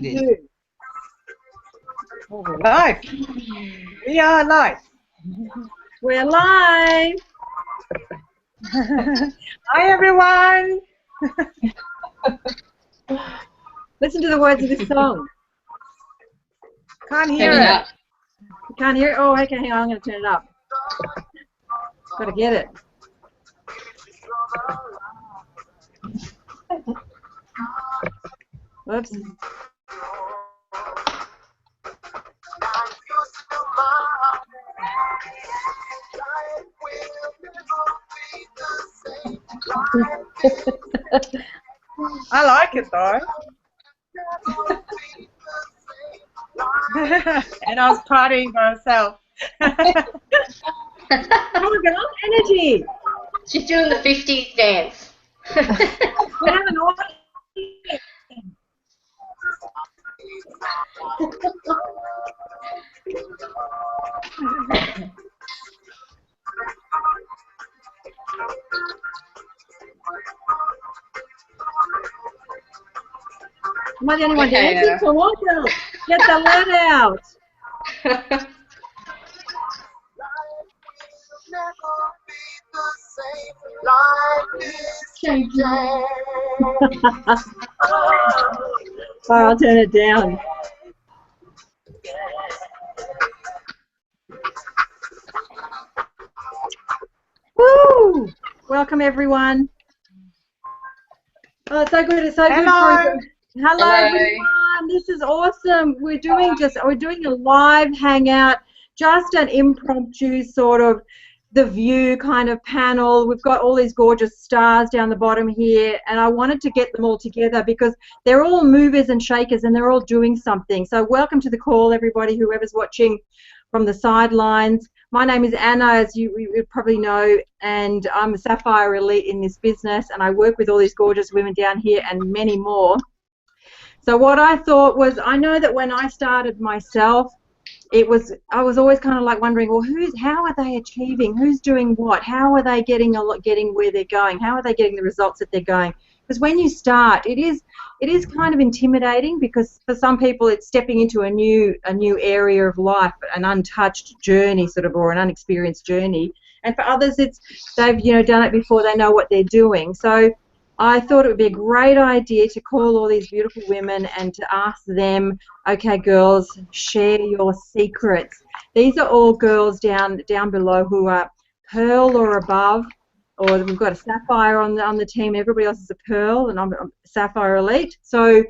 this. Oh, we're live. We are live. We're live. Hi, everyone. Listen to the words of this song. Can't hear Turn it it. up. You can't hear it? Oh, okay, hang on, I'm going to turn it up. Got to get it. Whoops. I like it though. And I was partying by myself. Come on, girl, energy. She's doing the 50s dance. We have an audience. Am I the only one Okay, dancing? Come on, girl. Get the lead out. Oh, I'll turn it down. Woo! Welcome, everyone. Oh, it's so good. It's so good Hello. for you. Hello, everyone. This is awesome. We're doing a live hangout, just an impromptu sort of The View kind of panel. We've got all these gorgeous stars down the bottom here, and I wanted to get them all together because they're all movers and shakers and they're all doing something. So welcome to the call, everybody, whoever's watching from the sidelines. My name is Anna, as you probably know, and I'm a Sapphire Elite in this business, and I work with all these gorgeous women down here and many more. So what I thought was, I know that when I started myself, I was always kind of like wondering, well, how are they achieving? Who's doing what? How are they getting where they're going? How are they getting the results that they're going? Because when you start, it is kind of intimidating, because for some people it's stepping into a new area of life, an untouched journey sort of, or an unexperienced journey. And for others, they've done it before, they know what they're doing. So I thought it would be a great idea to call all these beautiful women and to ask them, okay, girls, share your secrets. These are all girls down below who are Pearl or above, or we've got a Sapphire on the team. Everybody else is a Pearl, and I'm a Sapphire Elite. So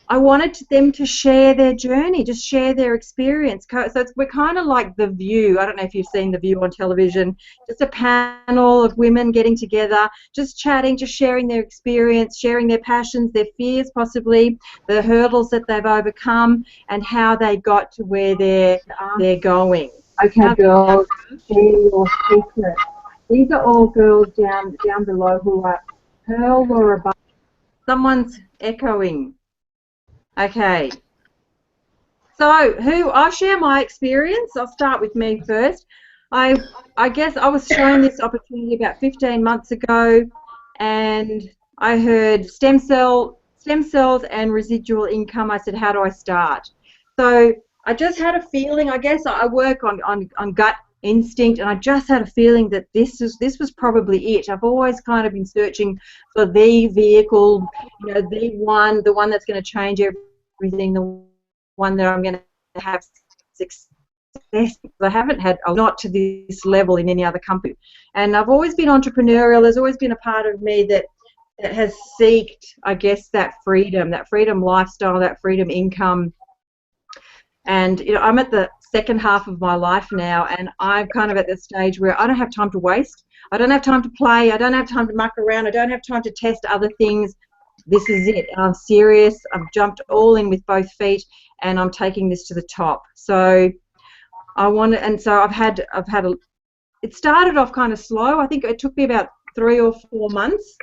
I wanted them to share their journey, just share their experience. So we're kind of like The View. I don't know if you've seen The View on television. Just a panel of women getting together, just chatting, just sharing their experience, sharing their passions, their fears possibly, the hurdles that they've overcome, and how they got to where they're going. Okay, girls, share your secrets. These are all girls down below who are Pearl or above. Someone's echoing. Okay. So I'll share my experience. I'll start with me first. I guess I was shown this opportunity about 15 months ago, and I heard stem cells and residual income. I said, how do I start? So I just had a feeling. I guess I work on gut instinct, and I just had a feeling that this was probably it. I've always kind of been searching for the vehicle, the one that's going to change everything, the one that I'm going to have success. I haven't had, not to this level in any other company, and I've always been entrepreneurial. There's always been a part of me that has seeked, I guess, that freedom lifestyle, that freedom income. And I'm at the second half of my life now, and I'm kind of at the stage where I don't have time to waste. I don't have time to play. I don't have time to muck around. I don't have time to test other things. This is it. I'm serious. I've jumped all in with both feet, and I'm taking this to the top. So it started off kind of slow. I think it took me about 3 or 4 months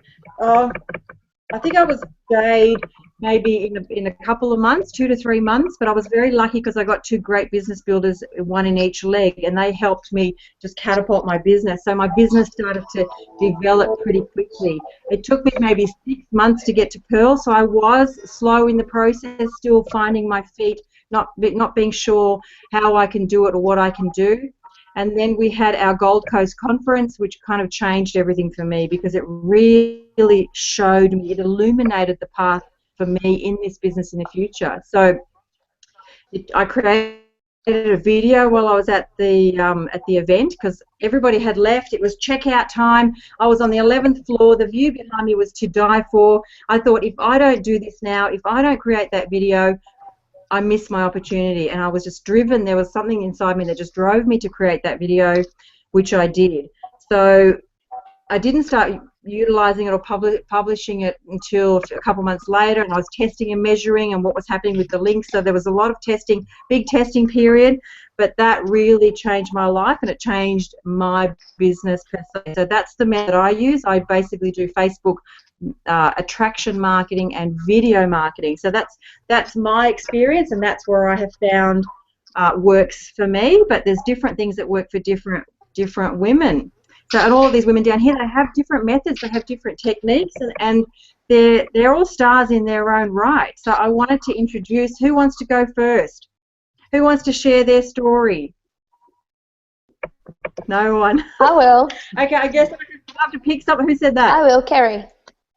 I think I was stayed maybe in a couple of months, 2 to 3 months, but I was very lucky because I got two great business builders, one in each leg, and they helped me just catapult my business. So my business started to develop pretty quickly. It took me maybe 6 months to get to Pearl, so I was slow in the process, still finding my feet, not being sure how I can do it or what I can do. And then we had our Gold Coast conference, which kind of changed everything for me because it really showed me, it illuminated the path for me in this business in the future. So I created a video while I was at the event because everybody had left. It was checkout time. I was on the 11th floor. The view behind me was to die for. I thought, if I don't do this now, if I don't create that video, I missed my opportunity, and I was just driven. There was something inside me that just drove me to create that video, which I did. So I didn't start utilizing it or publishing it until a couple months later, and I was testing and measuring and what was happening with the links. So there was a lot of testing, big testing period, but that really changed my life and it changed my business per se. So that's the method I use. I basically do Facebook attraction marketing and video marketing. So that's my experience, and that's where I have found works for me. But there's different things that work for different women. So, and all of these women down here, they have different methods, they have different techniques, and they're all stars in their own right. So I wanted to introduce, who wants to go first? Who wants to share their story? No one. I will. Okay, I guess I have to pick someone. Who said that? I will, Kerry.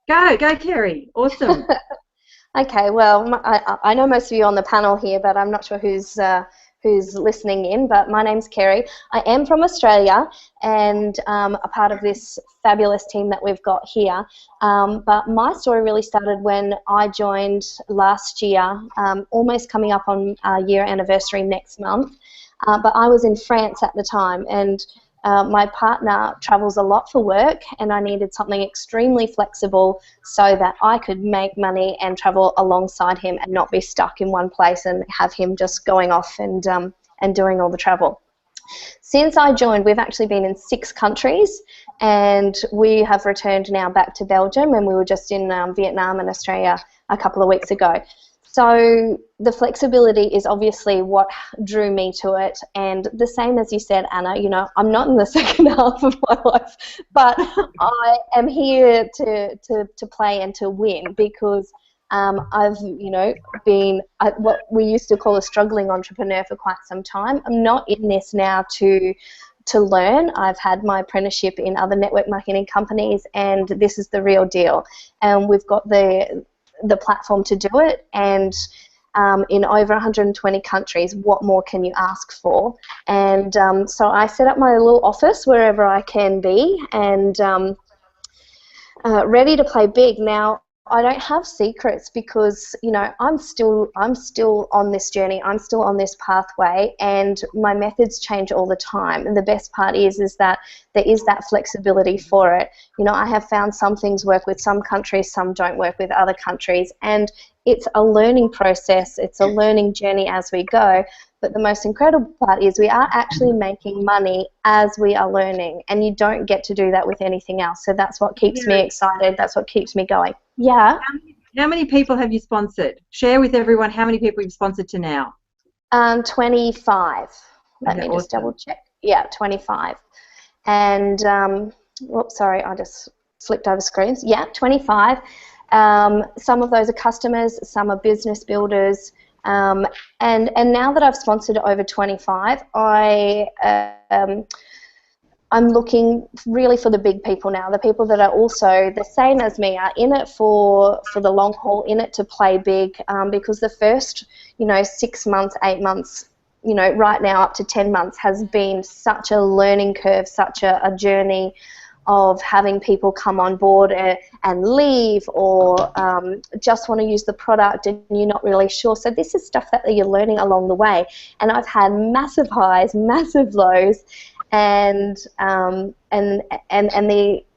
Go, Kerry. Awesome. Okay, well, I know most of you on the panel here, but I'm not sure who's listening in, but my name's Kerry. I am from Australia and a part of this fabulous team that we've got here. But my story really started when I joined last year, almost coming up on our year anniversary next month. But I was in France at the time, and my partner travels a lot for work, and I needed something extremely flexible so that I could make money and travel alongside him and not be stuck in one place and have him just going off and doing all the travel. Since I joined, we've actually been in 6 countries, and we have returned now back to Belgium, and we were just in Vietnam and Australia a couple of weeks ago. So the flexibility is obviously what drew me to it, and the same as you said, Anna, you know, I'm not in the second half of my life, but I am here to play and to win because I've, you know, been what we used to call a struggling entrepreneur for quite some time. I'm not in this now to learn. I've had my apprenticeship in other network marketing companies, and this is the real deal. And we've got the platform to do it, and in over 120 countries, what more can you ask for? And so I set up my little office wherever I can be, and ready to play big. Now, I don't have secrets because, you know, I'm still on this journey. I'm still on this pathway, and my methods change all the time. And the best part is that there is that flexibility for it. You know, I have found some things work with some countries, some don't work with other countries, and it's a learning process. It's a learning journey as we go. But the most incredible part is we are actually making money as we are learning, and you don't get to do that with anything else. So that's what keeps me excited. That's what keeps me going. Yeah. How many people have you sponsored? Share with everyone how many people you've sponsored to now. 25. Let me just double check. Yeah, 25. And, whoops, sorry, I just flipped over screens. Yeah, 25. Some of those are customers, some are business builders. And now that I've sponsored over 25, I'm looking really for the big people now, the people that are also the same as me, are in it for the long haul, in it to play big, because the first, 6 months, 8 months, right now up to 10 months has been such a learning curve, such a journey of having people come on board and leave, or just want to use the product and you're not really sure. So this is stuff that you're learning along the way. And I've had massive highs, massive lows, and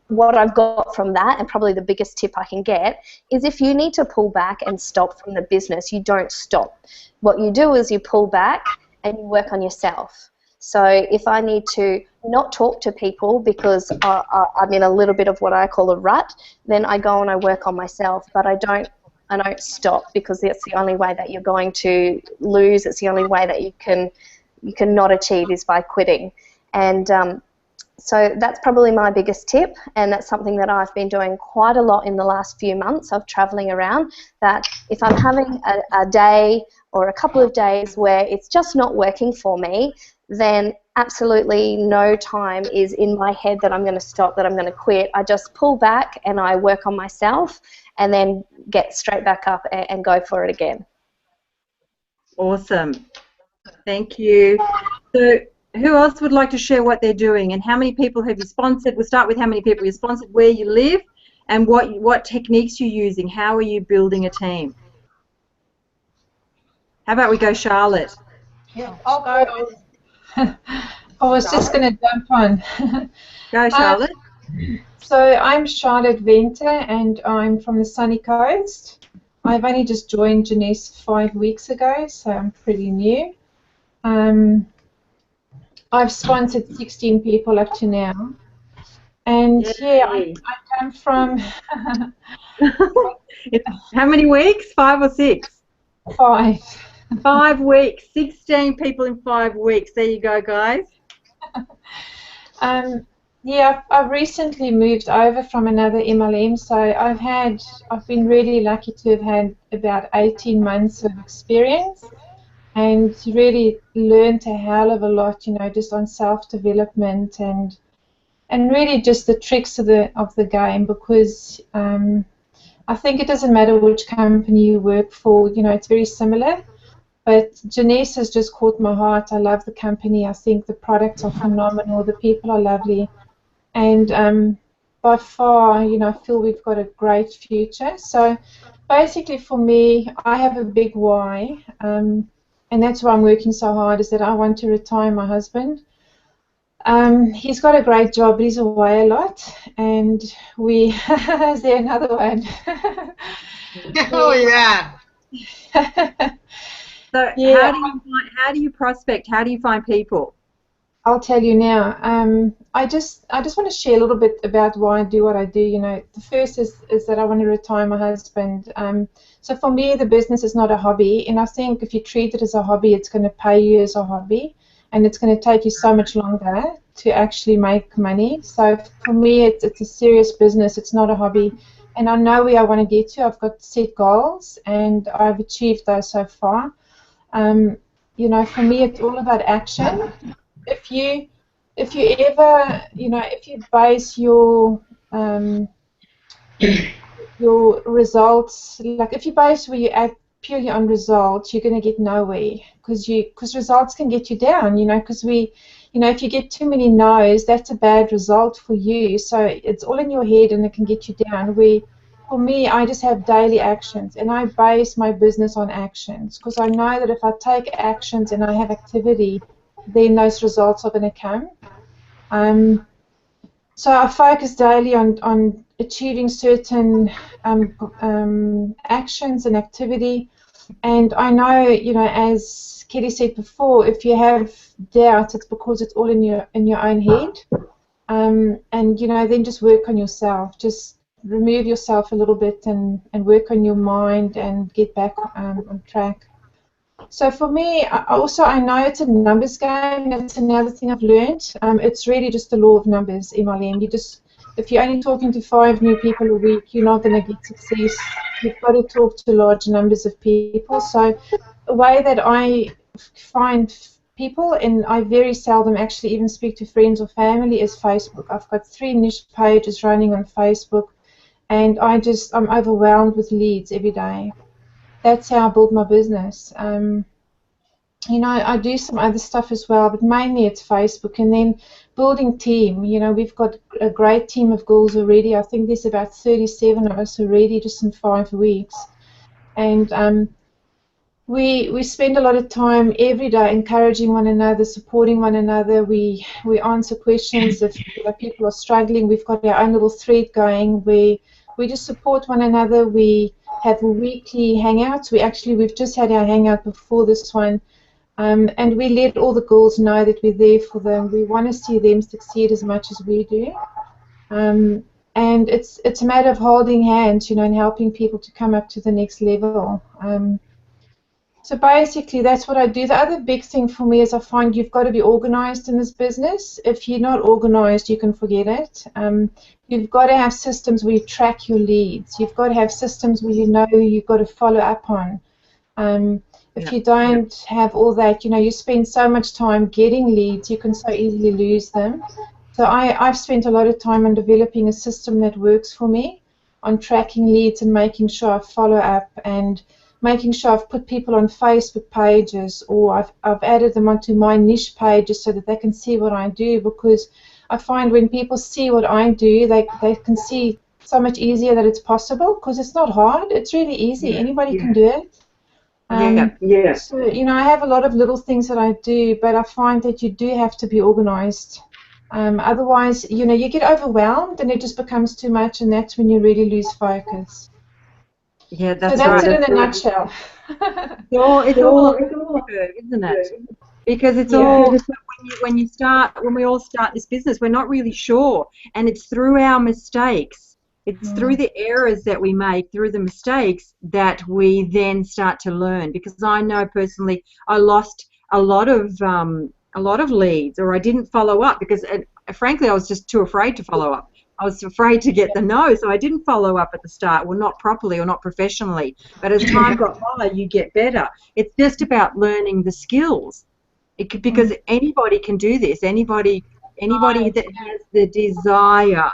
what I've got from that, and probably the biggest tip I can get, is if you need to pull back and stop from the business, you don't stop. What you do is you pull back and you work on yourself. So if I need to not talk to people because I'm in a little bit of what I call a rut, then I go and I work on myself, but I don't stop, because that's the only way that you're going to lose. It's the only way that you can not achieve is by quitting. And so that's probably my biggest tip, and that's something that I've been doing quite a lot in the last few months of traveling around, that if I'm having a day or a couple of days where it's just not working for me, then absolutely no time is in my head that I'm going to stop, that I'm going to quit. I just pull back and I work on myself and then get straight back up and go for it again. Awesome. Thank you. So who else would like to share what they're doing, and how many people have you sponsored? We'll start with how many people you sponsored, where you live, and what techniques you're using. How are you building a team? How about we go Charlotte? Yeah, I'll go. I was just going to jump on. Go Charlotte. So I'm Charlotte Venter, and I'm from the sunny coast. I've only just joined Janice 5 weeks ago, so I'm pretty new. I've sponsored 16 people up to now. And yeah, I come from... How many weeks? 5 or 6? 5. 5 weeks. 16 people in 5 weeks. There you go, guys. Yeah, I've recently moved over from another MLM, so I've been really lucky to have had about 18 months of experience, and really learned a hell of a lot, you know, just on self-development and really just the tricks of the game, because I think it doesn't matter which company you work for, you know, it's very similar. But Janice has just caught my heart. I love the company. I think the products are phenomenal. The people are lovely. And by far, you know, I feel we've got a great future. So basically for me, I have a big why. And that's why I'm working so hard, is that I want to retire my husband. He's got a great job, but he's away a lot. And we... is there another one? Oh, yeah. So Yeah. how do you prospect? How do you find people? I'll tell you now. I just want to share a little bit about why I do what I do. You know, the first is that I want to retire my husband. So for me, the business is not a hobby, and I think if you treat it as a hobby, it's going to pay you as a hobby, and it's going to take you so much longer to actually make money. So for me, it's a serious business. It's not a hobby, and I know where I want to get to. I've got set goals, and I've achieved those so far. You know, for me, it's all about action. If you ever, you know, if you base your results, like if you base where you act purely on results, you're going to get nowhere, because results can get you down, you know, because if you get too many no's, that's a bad result for you. So it's all in your head, and it can get you down. For me, I just have daily actions, and I base my business on actions, because I know that if I take actions and I have activity, then those results are going to come. So I focus daily on achieving certain actions and activity, and I know, you know, as Kelly said before, if you have doubt, it's because it's all in your own head, and you know, then just work on yourself. Just remove yourself a little bit and work on your mind and get back on track. So for me, I know it's a numbers game. That's another thing I've learned. It's really just the law of numbers, MLM. If you're only talking to 5 new people a week, you're not going to get success. You've got to talk to large numbers of people. So the way that I find people, and I very seldom actually even speak to friends or family, is Facebook. I've got 3 niche pages running on Facebook, and I'm overwhelmed with leads every day. That's how I build my business. You know, I do some other stuff as well, but mainly it's Facebook. And then building team. You know, we've got a great team of girls already. I think there's about 37 of us already just in 5 weeks. And we spend a lot of time every day encouraging one another, supporting one another. We answer questions if people are struggling. We've got our own little thread going where we just support one another. We have weekly hangouts. We've just had our hangout before this one, And we let all the girls know that we're there for them. We want to see them succeed as much as we do. And it's a matter of holding hands, you know, and helping people to come up to the next level. So basically, that's what I do. The other big thing for me is I find you've got to be organized in this business. If you're not organized, you can forget it. You've got to have systems where you track your leads. You've got to have systems where you know you've got to follow up on. If you don't have all that, you know, you spend so much time getting leads, you can so easily lose them. So I've spent a lot of time on developing a system that works for me, on tracking leads and making sure I follow up and making sure I've put people on Facebook pages, or I've added them onto my niche pages so that they can see what I do, because I find when people see what I do, they can see so much easier that it's possible, because it's not hard. It's really easy. Anybody can do it. So, you know, I have a lot of little things that I do, but I find that you do have to be organized. Otherwise, you know, you get overwhelmed and it just becomes too much, and that's when you really lose focus. Yeah, that's so that's right. it in a nutshell. It's all a curve, isn't it? Because it's all when we all start this business, we're not really sure, and it's through our mistakes. It's through the errors that we make, through the mistakes, that we then start to learn. Because I know personally, I lost a lot of leads, or I didn't follow up because, frankly, I was just too afraid to follow up. I was afraid to get the no, so I didn't follow up at the start, well, not properly or not professionally. But as time got by, you get better. It's just about learning the skills, because anybody can do this. Anybody that has the desire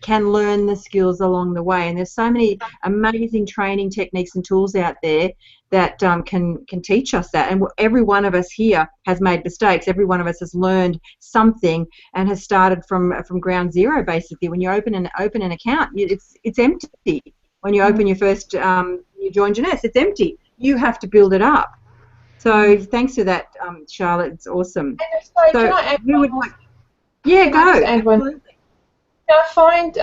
can learn the skills along the way, and there's so many amazing training techniques and tools out there that can teach us that. And every one of us here has made mistakes. Every one of us has learned something and has started from ground zero. Basically, when you open an account, it's empty. When you open your first, you join Jeunesse, it's empty. You have to build it up. So thanks for that, Charlotte. It's awesome. Can I add we would like, yeah, go. I find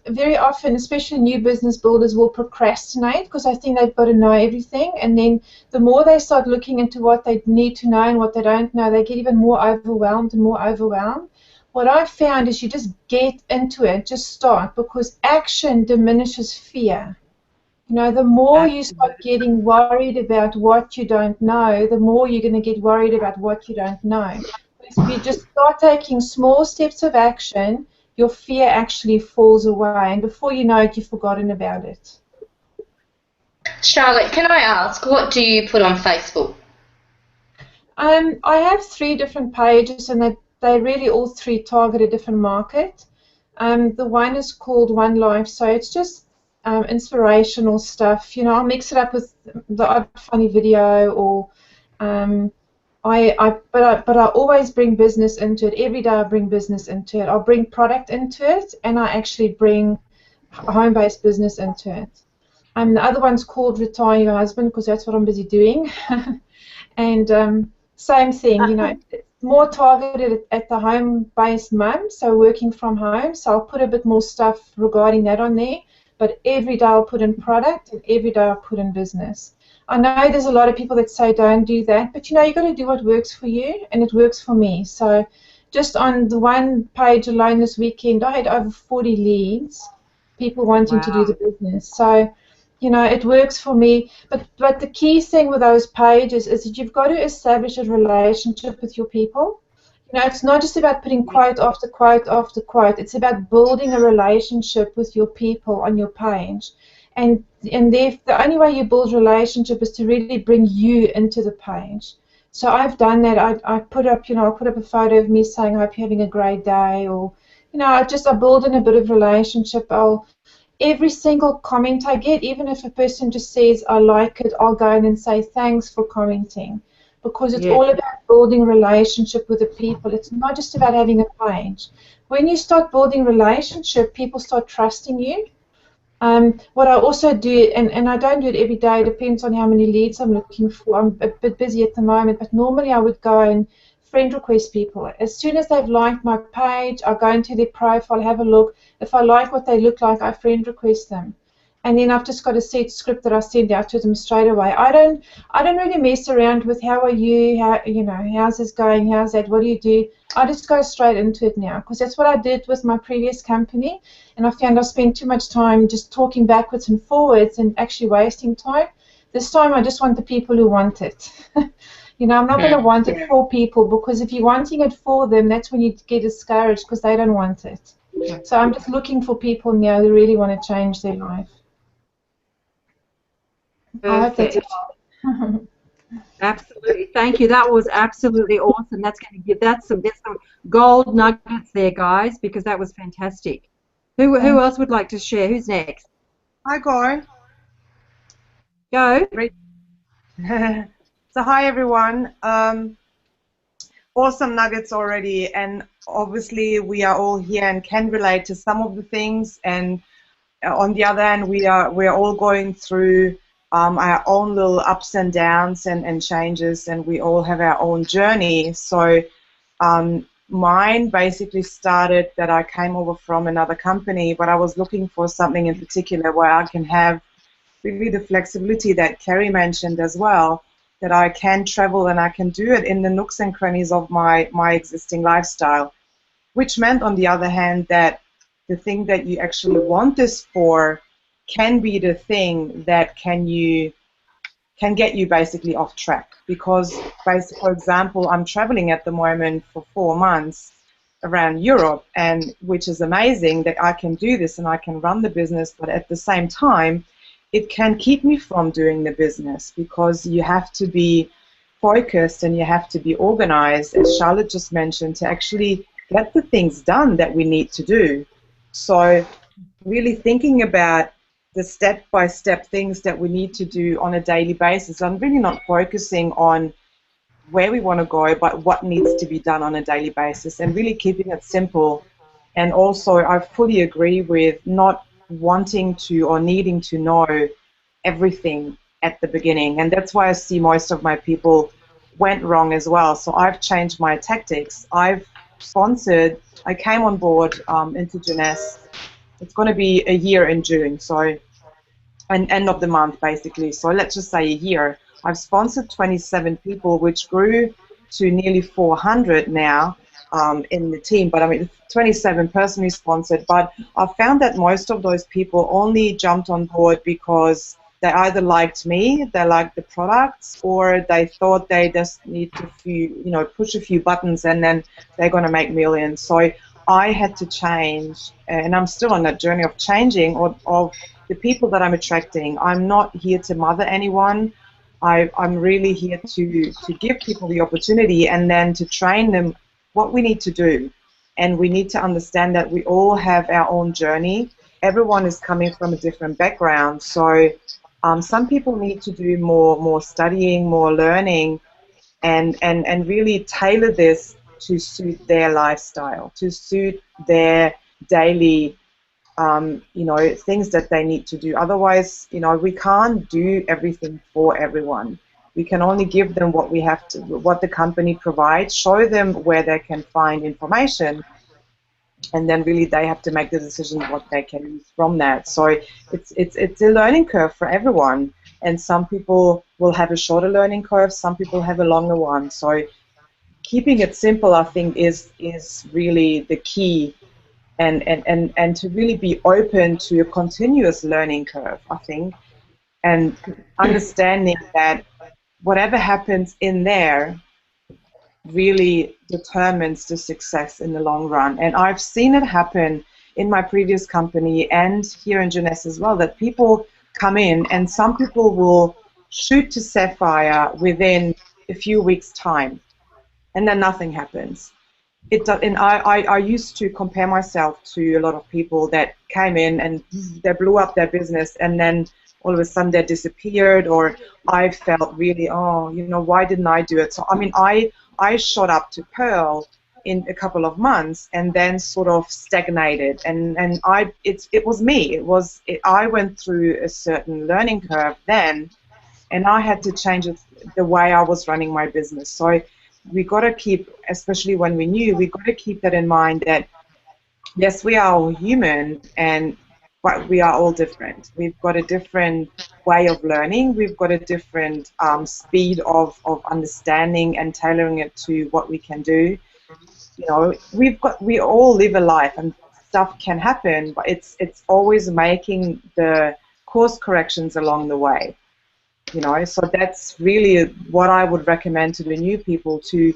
very often, especially new business builders, will procrastinate because I think they've got to know everything, and then the more they start looking into what they need to know and what they don't know, they get even more overwhelmed and more overwhelmed. What I've found is you just get into it, just start, because action diminishes fear. You know, the more you start getting worried about what you don't know, the more you're going to get worried about what you don't know. If you just start taking small steps of action, your fear actually falls away, and before you know it, you've forgotten about it. Charlotte, can I ask, what do you put on Facebook? I have 3 different pages, and they really all 3 target a different market. The one is called One Life, so it's just inspirational stuff. You know, I'll mix it up with the odd funny video, or but I always bring business into it. Every day I bring business into it. I'll bring product into it, and I actually bring home-based business into it. The other one's called Retire Your Husband, because that's what I'm busy doing. And same thing, you know, it's more targeted at the home-based mum, so working from home. So I'll put a bit more stuff regarding that on there. But every day I'll put in product, and every day I'll put in business. I know there's a lot of people that say don't do that, but you know, you've got to do what works for you, and it works for me. So just on the one page alone this weekend, I had over 40 leads, people wanting to do the business. So, you know, it works for me. But the key thing with those pages is that you've got to establish a relationship with your people. You know, it's not just about putting quote after quote after quote. It's about building a relationship with your people on your page. And the only way you build relationship is to really bring you into the page. So I've done that. I put up, you know, I'll put up a photo of me saying, I hope you're having a great day, or, you know, I build in a bit of relationship. Every single comment I get, even if a person just says, I like it, I'll go in and say, thanks for commenting. Because it's all about building relationship with the people. It's not just about having a page. When you start building relationship, people start trusting you. What I also do, and I don't do it every day, it depends on how many leads I'm looking for. I'm a bit busy at the moment, but normally I would go and friend request people. As soon as they've liked my page, I go into their profile, have a look. If I like what they look like, I friend request them. and then I've just got a set script that I send out to them straight away. I don't really mess around with how are you, how's this going, how's that, what do you do. I just go straight into it now, because that's what I did with my previous company, and I found I spent too much time just talking backwards and forwards and actually wasting time. This time I just want the people who want it. I'm not going to want it for people, because if you're wanting it for them, that's when you get discouraged because they don't want it. So I'm just looking for people now who really want to change their life. I hope that's it. Absolutely, thank you. That was absolutely awesome. That's going to give there's some gold nuggets there, guys, because that was fantastic. Who else would like to share? Who's next? I go. Go. So hi everyone. Awesome nuggets already, and obviously we are all here and can relate to some of the things, and on the other hand we are all going through our own little ups and downs and changes, and we all have our own journey. So mine basically started that I came over from another company, but I was looking for something in particular where I can have really the flexibility that Kerry mentioned as well, that I can travel and I can do it in the nooks and crannies of my existing lifestyle, which meant on the other hand that the thing that you actually want this for can be the thing that can get you basically off track. Because, for example, I'm traveling at the moment for 4 months around Europe, and which is amazing that I can do this and I can run the business, but at the same time it can keep me from doing the business, because you have to be focused and you have to be organized, as Charlotte just mentioned, to actually get the things done that we need to do. So really thinking about the step-by-step things that we need to do on a daily basis. I'm really not focusing on where we want to go, but what needs to be done on a daily basis, and really keeping it simple. And also, I fully agree with not wanting to or needing to know everything at the beginning, and that's why I see most of my people went wrong as well. So I've changed my tactics. I came on board into Jeunesse. It's going to be a year in June, so and end of the month basically. So let's just say a year. I've sponsored 27 people, which grew to nearly 400 now in the team. But I mean, 27 personally sponsored. But I found that most of those people only jumped on board because they either liked me, they liked the products, or they thought they just need to push a few buttons and then they're going to make millions. So I had to change, and I'm still on that journey of changing of the people that I'm attracting. I'm not here to mother anyone. I'm really here to give people the opportunity and then to train them what we need to do. And we need to understand that we all have our own journey. Everyone is coming from a different background. So some people need to do more studying, more learning, and really tailor this to suit their lifestyle, to suit their daily things that they need to do. Otherwise, we can't do everything for everyone. We can only give them what we have to, what the company provides, show them where they can find information, and then really they have to make the decision what they can use from that. So it's a learning curve for everyone, and some people will have a shorter learning curve, some people have a longer one. So keeping it simple, I think, is really the key. And to really be open to a continuous learning curve, I think, and understanding that whatever happens in there really determines the success in the long run. And I've seen it happen in my previous company and here in Jeunesse as well, that people come in and some people will shoot to Sapphire within a few weeks' time, and then nothing happens. And I used to compare myself to a lot of people that came in and they blew up their business, and then all of a sudden they disappeared, or I felt really, why didn't I do it? So I mean, I shot up to Pearl in a couple of months and then sort of stagnated, and it was me. I went through a certain learning curve then, and I had to change the way I was running my business. So we got to keep, especially when we're new, we got to keep that in mind that yes, we are all human, and but we are all different. We've got a different way of learning. We've got a different speed of understanding and tailoring it to what we can do. You know, we all live a life, and stuff can happen, but it's always making the course corrections along the way. You know, so that's really what I would recommend to the new people, to,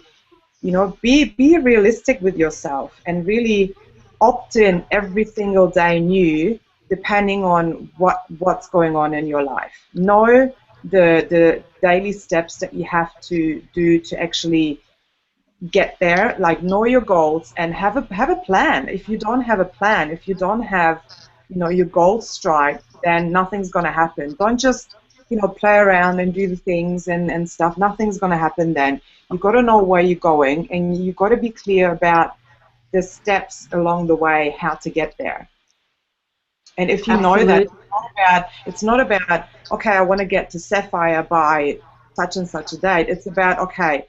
you know, be realistic with yourself and really opt in every single day new, depending on what's going on in your life. Know the daily steps that you have to do to actually get there. Like, know your goals and have a plan. If you don't have a plan, if you don't have, you know, your goals strike, then nothing's going to happen. Don't just, you know, play around and do the things and stuff. Nothing's going to happen then. You've got to know where you're going, and you've got to be clear about the steps along the way, how to get there. And if you know that, it's not about, okay, I want to get to Sapphire by such and such a date. It's about, okay,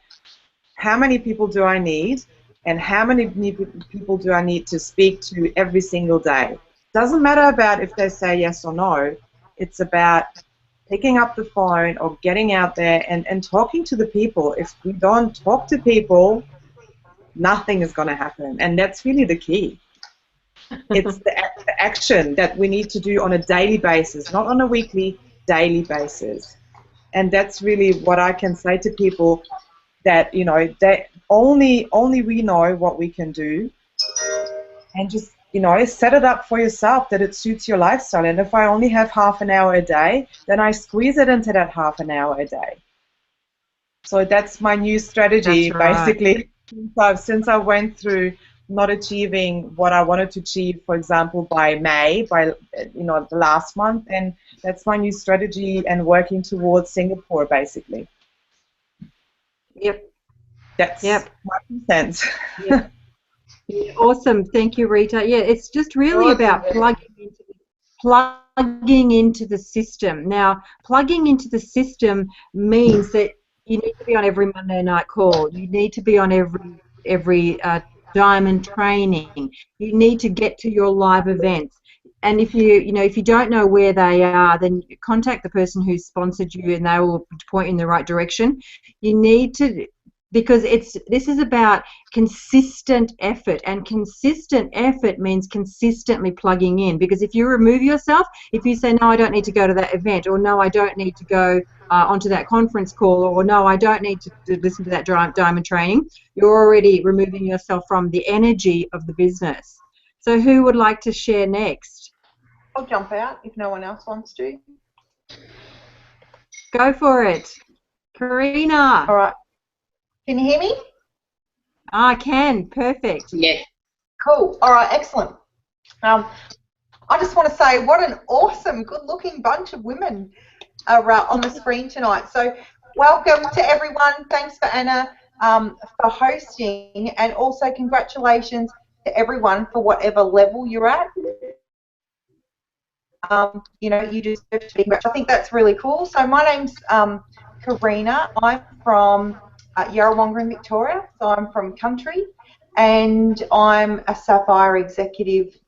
how many people do I need, and how many people do I need to speak to every single day? Doesn't matter about if they say yes or no. It's about picking up the phone or getting out there and talking to the people. If we don't talk to people, nothing is going to happen, and that's really the key. It's the action that we need to do on a daily basis, not on a weekly, daily basis. And that's really what I can say to people, that, you know, that only we know what we can do, and just, you know, set it up for yourself that it suits your lifestyle. And if I only have half an hour a day, then I squeeze it into that half an hour a day. So that's my new strategy, basically. Since I went through not achieving what I wanted to achieve, for example, by May, you know, the last month, and that's my new strategy, and working towards Singapore, basically. Yep. That's my 2 cents. Yep. Yeah, awesome. Thank you, Rita. Yeah, it's just really about plugging into the system. Now, plugging into the system means that you need to be on every Monday night call. You need to be on every diamond training. You need to get to your live events. And if you don't know where they are, then contact the person who sponsored you, and they will point you in the right direction. You need to, because this is about consistent effort, and consistent effort means consistently plugging in. Because if you remove yourself, if you say, no, I don't need to go to that event, or no, I don't need to go onto that conference call, or no, I don't need to listen to that diamond training, you're already removing yourself from the energy of the business. So who would like to share next? I'll jump out if no one else wants to. Go for it. Karina. All right. Can you hear me? I can. Perfect. Yeah. Cool. All right. Excellent. I just want to say what an awesome, good-looking bunch of women are on the screen tonight. So welcome to everyone. Thanks for Anna for hosting, and also congratulations to everyone for whatever level you're at. You know, you deserve to be congratulated. I think that's really cool. So my name's Karina. I'm from Yarrawonga in Victoria, so I'm from country, and I'm a Sapphire executive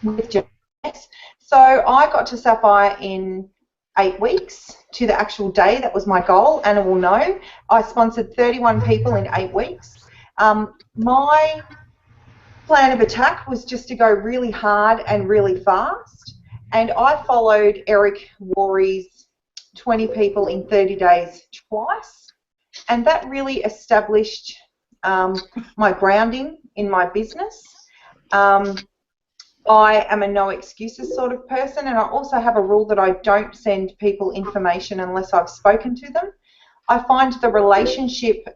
with Jess. So I got to Sapphire in 8 weeks to the actual day. That was my goal. Anna will know. I sponsored 31 people in 8 weeks. My plan of attack was just to go really hard and really fast, and I followed Eric Worre's 20 people in 30 days twice, and that really established my grounding in my business. I am a no excuses sort of person, and I also have a rule that I don't send people information unless I've spoken to them. I find the relationship,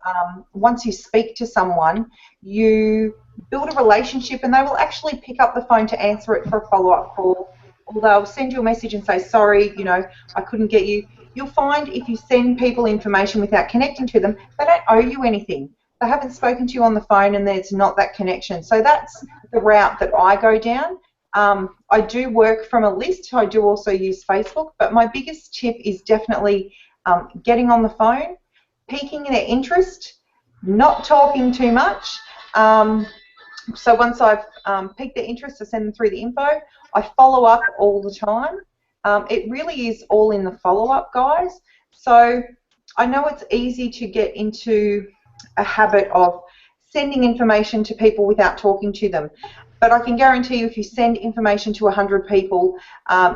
once you speak to someone, you build a relationship, and they will actually pick up the phone to answer it for a follow-up call, or they'll send you a message and say, sorry, you know, I couldn't get you. You'll find if you send people information without connecting to them, they don't owe you anything. They haven't spoken to you on the phone, and there's not that connection. So that's the route that I go down. I do work from a list. I do also use Facebook, but my biggest tip is definitely getting on the phone, piquing their interest, not talking too much. So once I've piqued their interest, I send them through the info. I follow up all the time. It really is all in the follow-up, guys. So I know it's easy to get into a habit of sending information to people without talking to them. But I can guarantee you if you send information to 100 people,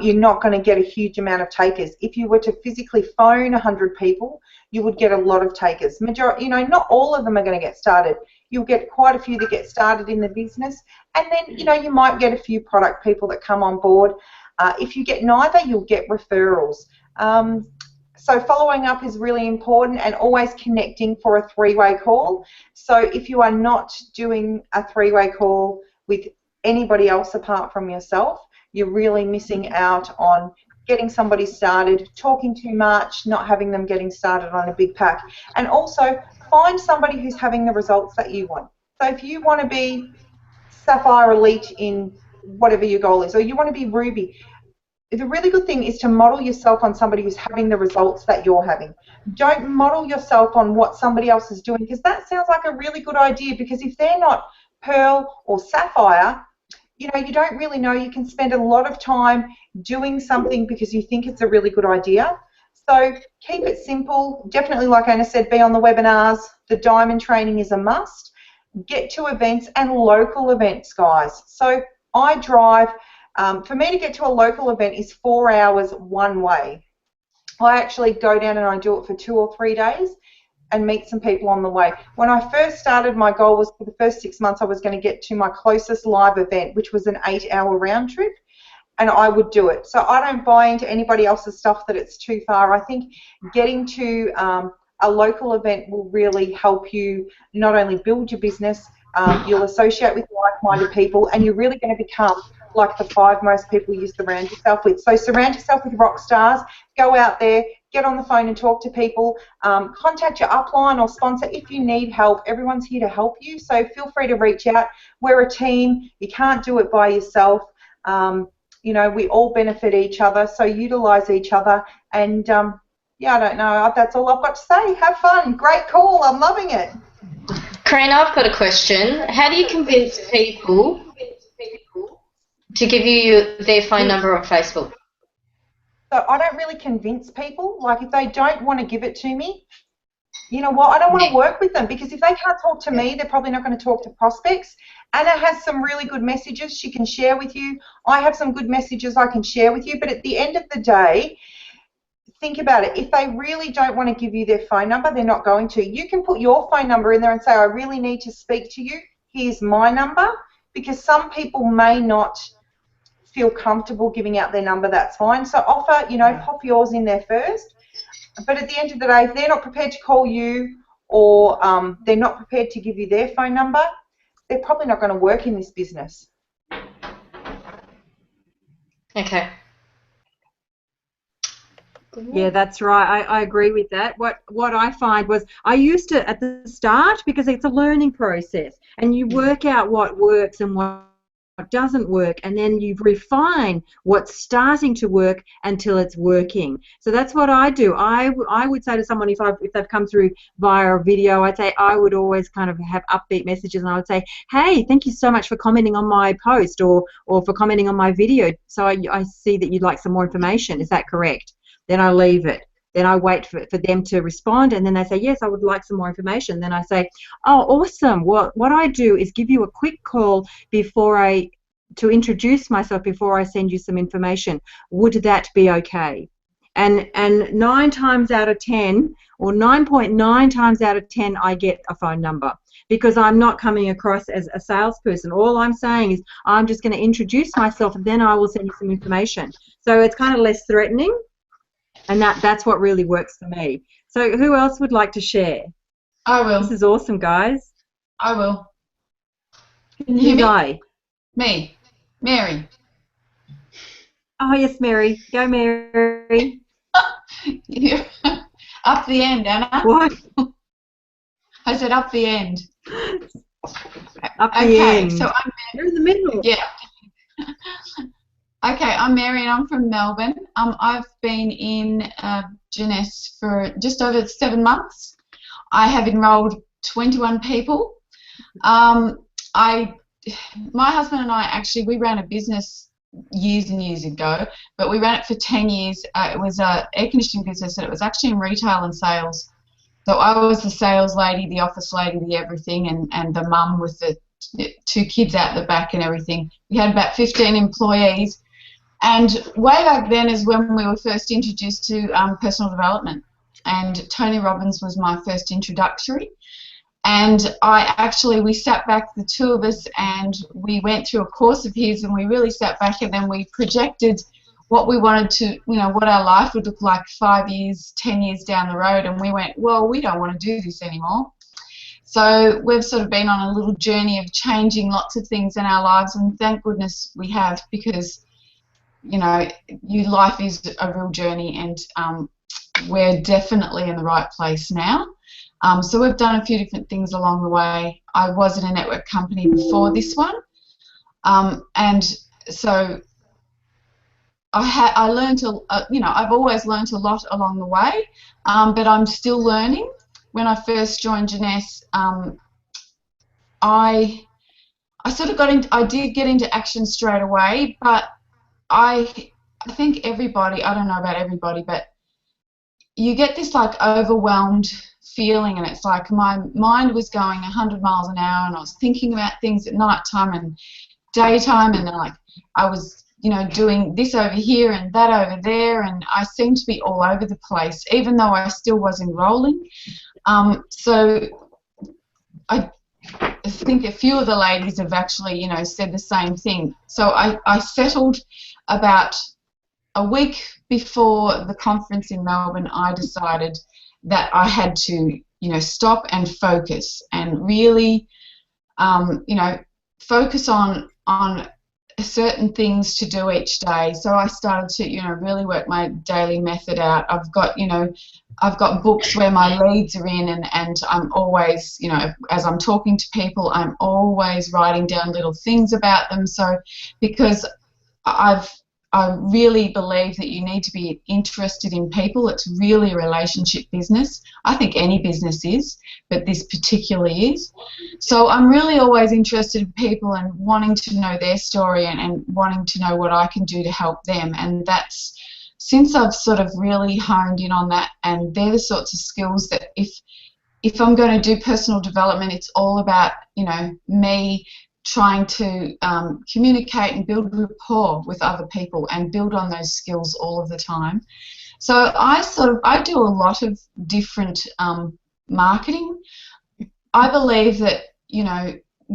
you're not going to get a huge amount of takers. If you were to physically phone 100 people, you would get a lot of takers. Not all of them are going to get started. You'll get quite a few that get started in the business, and then, you might get a few product people that come on board. If you get neither, you'll get referrals. So following up is really important, and always connecting for a three-way call. So if you are not doing a three-way call with anybody else apart from yourself, you're really missing out on getting somebody started, talking too much, not having them getting started on a big pack. And also find somebody who's having the results that you want. So if you want to be Sapphire Elite in whatever your goal is, or you want to be Ruby, the really good thing is to model yourself on somebody who's having the results that you're having. Don't model yourself on what somebody else is doing, because that sounds like a really good idea, because if they're not Pearl or Sapphire, you don't really know. You can spend a lot of time doing something because you think it's a really good idea. So keep it simple. Definitely, like Anna said, be on the webinars. The diamond training is a must. Get to events and local events, guys. So I drive. For me to get to a local event is 4 hours one way. I actually go down and I do it for 2 or 3 days and meet some people on the way. When I first started, my goal was for the first 6 months I was going to get to my closest live event, which was an 8-hour round trip, and I would do it. So I don't buy into anybody else's stuff that it's too far. I think getting to a local event will really help you not only build your business, you'll associate with like-minded people, and you're really going to become like the 5 most people you surround yourself with. So surround yourself with rock stars. Go out there, get on the phone and talk to people. Contact your upline or sponsor if you need help. Everyone's here to help you, so feel free to reach out. We're a team. You can't do it by yourself. We all benefit each other, so utilize each other. And yeah, I don't know. That's all I've got to say. Have fun. Great call. I'm loving it. Karina, I've got a question. How do you convince people to give you their phone number on Facebook? So I don't really convince people. Like, if they don't want to give it to me, you know what, I don't want to work with them, because if they can't talk to me, they're probably not going to talk to prospects. Anna has some really good messages she can share with you. I have some good messages I can share with you. But at the end of the day, think about it. If they really don't want to give you their phone number, they're not going to. You can put your phone number in there and say, I really need to speak to you. Here's my number. Because some people may not feel comfortable giving out their number. That's fine. So offer, pop yours in there first. But at the end of the day, if they're not prepared to call you, or they're not prepared to give you their phone number, they're probably not going to work in this business. Okay. Yeah, that's right. I agree with that. What I find was, I used to, at the start, because it's a learning process, and you work out what works and what doesn't work, and then you refine what's starting to work until it's working. So that's what I do. I would say to someone, if they've come through via a video, I would always kind of have upbeat messages, and I would say, hey, thank you so much for commenting on my post, or for commenting on my video. So I see that you'd like some more information. Is that correct? Then I leave it. Then I wait for them to respond, and then they say, yes, I would like some more information. Then I say, oh, awesome. What I do is give you a quick call to introduce myself before I send you some information. Would that be okay? And 9 times out of 10, or 9.9 times out of 10, I get a phone number, because I'm not coming across as a salesperson. All I'm saying is I'm just going to introduce myself, and then I will send you some information. So it's kind of less threatening. And that's what really works for me. So who else would like to share? I will. This is awesome, guys. I will. Can you hear me? Mary. Oh, yes, Mary. Go, Mary. Up the end, Anna. What? I said up the end. Up the end. So you're in the middle. Yeah. Okay, I'm Mary, and I'm from Melbourne. I've been in Jeunesse for just over 7 months. I have enrolled 21 people. My husband and I, actually, we ran a business years and years ago, but we ran it for 10 years. It was an air conditioning business, and it was actually in retail and sales. So I was the sales lady, the office lady, the everything, and the mum with the 2 kids out the back and everything. We had about 15 employees, and way back then is when we were first introduced to personal development, and Tony Robbins was my first introductory. And we sat back, the 2 of us, and we went through a course of his, and we really sat back, and then we projected what we wanted to, what our life would look like 5 years, 10 years down the road, and we went, well, we don't want to do this anymore. So we've sort of been on a little journey of changing lots of things in our lives, and thank goodness we have, because, life is a real journey, and we're definitely in the right place now. So we've done a few different things along the way. I was in a network company before this one, and so I learned I've always learned a lot along the way, but I'm still learning. When I first joined Jeunesse, I sort of I did get into action straight away, but I think everybody, I don't know about everybody, but you get this like overwhelmed feeling, and it's like my mind was going 100 miles an hour, and I was thinking about things at night time and daytime, and like I was doing this over here and that over there, and I seemed to be all over the place, even though I still was enrolling. So I think a few of the ladies have actually, said the same thing. So I settled about a week before the conference in Melbourne. I decided that I had to, stop and focus, and really, focus on certain things to do each day. So I started to, really work my daily method out. I've got books where my leads are in, and I'm always, as I'm talking to people, I'm always writing down little things about them. So because I really believe that you need to be interested in people. It's really a relationship business. I think any business is, but this particularly is. So I'm really always interested in people and wanting to know their story, and wanting to know what I can do to help them. And that's, since I've sort of really honed in on that, and they're the sorts of skills that if I'm going to do personal development, it's all about, me trying to communicate and build rapport with other people and build on those skills all of the time. So I do a lot of different marketing. I believe that,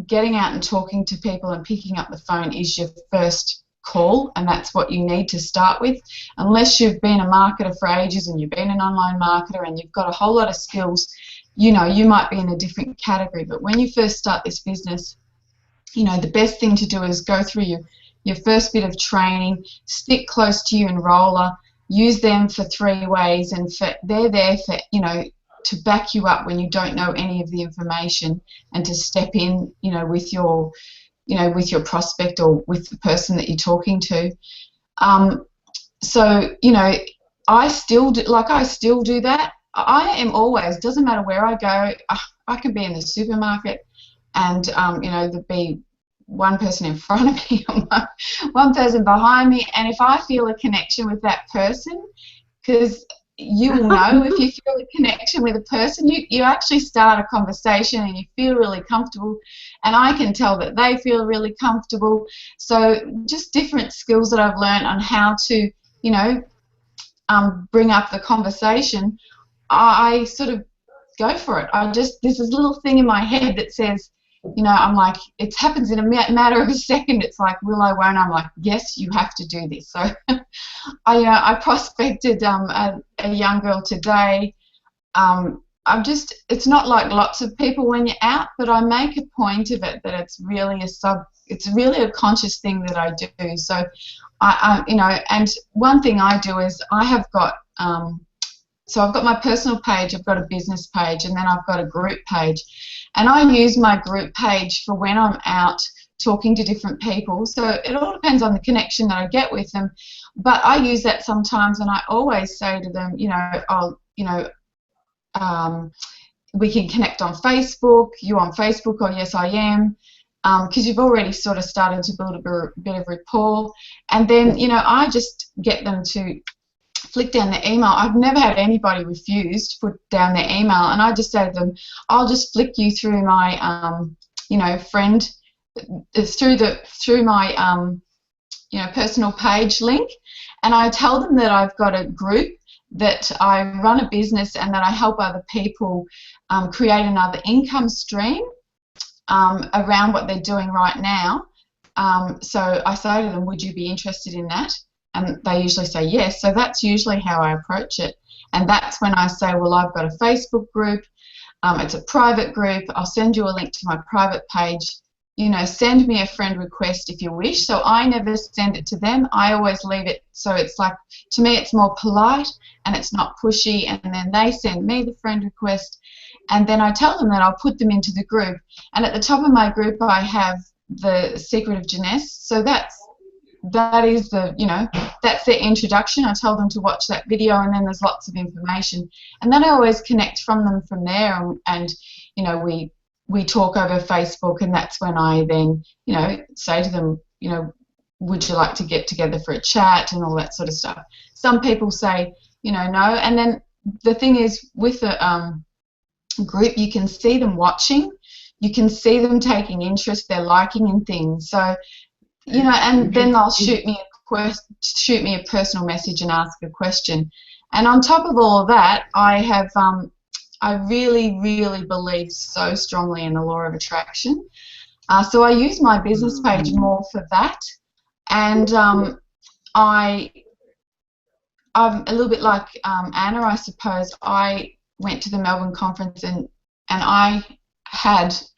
getting out and talking to people and picking up the phone is your first call, and that's what you need to start with. Unless you've been a marketer for ages and you've been an online marketer and you've got a whole lot of skills, you might be in a different category. But when you first start this business, the best thing to do is go through your first bit of training, stick close to your enroller, use them for 3 ways, and they're there for, to back you up when you don't know any of the information, and to step in, with your, with your prospect or with the person that you're talking to. So, I still do that. I am always, doesn't matter where I go, I could be in the supermarket, and there'd be one person in front of me or one person behind me, and if I feel a connection with that person, because you will know if you feel a connection with a person, you actually start a conversation and you feel really comfortable, and I can tell that they feel really comfortable. So just different skills that I've learned on how to, bring up the conversation. I sort of go for it. There's this little thing in my head that says, I'm like, it happens in a matter of a second. It's like, will I, won't? I'm like, yes, you have to do this. So I prospected a young girl today. It's not like lots of people when you're out, but I make a point of it that it's really a conscious thing that I do. So and one thing I do is I have got, so I've got my personal page, I've got a business page, and then I've got a group page. And I use my group page for when I'm out talking to different people. So it all depends on the connection that I get with them. But I use that sometimes, and I always say to them, we can connect on Facebook. You on Facebook? Or yes, I am. because you've already sort of started to build a bit of rapport. And then, you know, I just get them to flick down their email. I've never had anybody refuse to put down their email, and I just say to them, I'll just flick you through my, you know, friend, through my, you know, personal page link, and I tell them that I've got a group, that I run a business, and that I help other people create another income stream around what they're doing right now. So I say to them, would you be interested in that? And they usually say yes. So that's usually how I approach it. And that's when I say, well, I've got a Facebook group. It's a private group. I'll send you a link to my private page. You know, send me a friend request if you wish. So I never send it to them. I always leave it so it's like, to me, it's more polite and it's not pushy. And then they send me the friend request. And then I tell them that I'll put them into the group. And at the top of my group, I have the Secret of Janess. So that is the, you know, that's their introduction. I tell them to watch that video, and then there's lots of information. And then I always connect from them from there, and you know, we talk over Facebook, and that's when I then, you know, say to them, you know, would you like to get together for a chat and all that sort of stuff. Some people say, you know, no. And then the thing is, with a group, you can see them watching, you can see them taking interest, they're liking in things. So, you know, and then they'll shoot me a personal message and ask a question. And on top of all of that, I have I really, really believe so strongly in the law of attraction. So I use my business page more for that. And I'm a little bit like Anna, I suppose. I went to the Melbourne conference, and I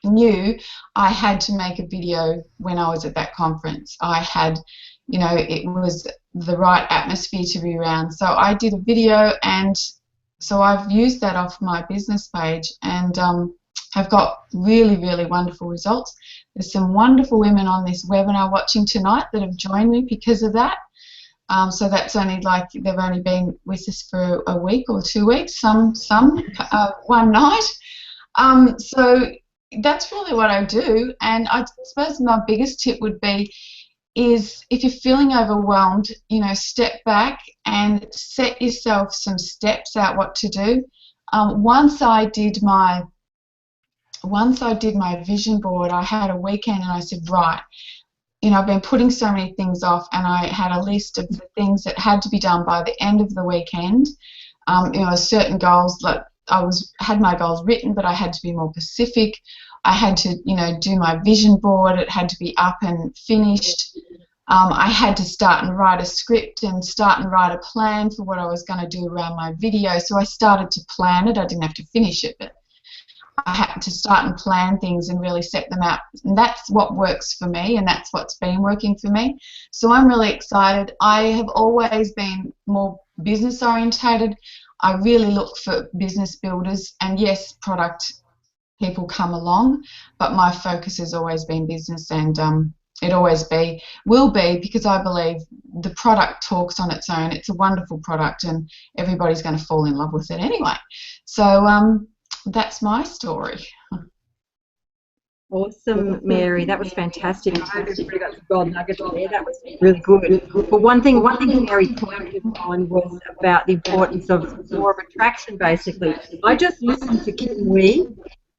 knew I had to make a video when I was at that conference. I had, you know, it was the right atmosphere to be around. So I did a video, and so I've used that off my business page, and have got really, really wonderful results. There's some wonderful women on this webinar watching tonight that have joined me because of that. So that's only like, they've only been with us for a week or 2 weeks, some one night. So that's really what I do. And I suppose my biggest tip would be is, if you're feeling overwhelmed, you know, step back and set yourself some steps out what to do. Once I did my vision board, I had a weekend, and I said, right, you know, I've been putting so many things off, and I had a list of the things that had to be done by the end of the weekend. You know, certain goals, like had my goals written, but I had to be more specific. I had to, you know, do my vision board. It had to be up and finished. I had to start and write a script and start and write a plan for what I was going to do around my video. So I started to plan it. I didn't have to finish it, but I had to start and plan things and really set them out. And that's what works for me, and that's what's been working for me. So I'm really excited. I have always been more business orientated. I really look for business builders, and yes, product people come along, but my focus has always been business, and it always will be, because I believe the product talks on its own. It's a wonderful product, and everybody's going to fall in love with it anyway. So that's my story. Awesome, Mary. That was fantastic. I hope everybody got some gold nuggets there. That was really good. But one thing Mary pointed on was about the importance of law of attraction, basically. I just listened to Kim Wee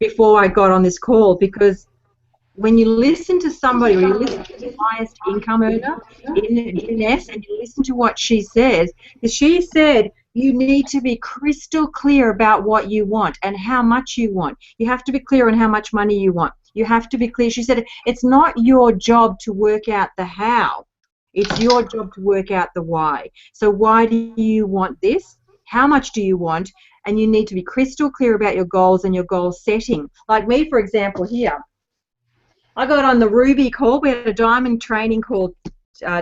before I got on this call, because when you listen to somebody, or you listen to the highest income earner in Janess, and you listen to what she says, she said, you need to be crystal clear about what you want and how much you want. You have to be clear on how much money you want. You have to be clear. She said, it's not your job to work out the how. It's your job to work out the why. So why do you want this? How much do you want? And you need to be crystal clear about your goals and your goal setting. Like me, for example, here. I got on the Ruby call. We had a diamond training call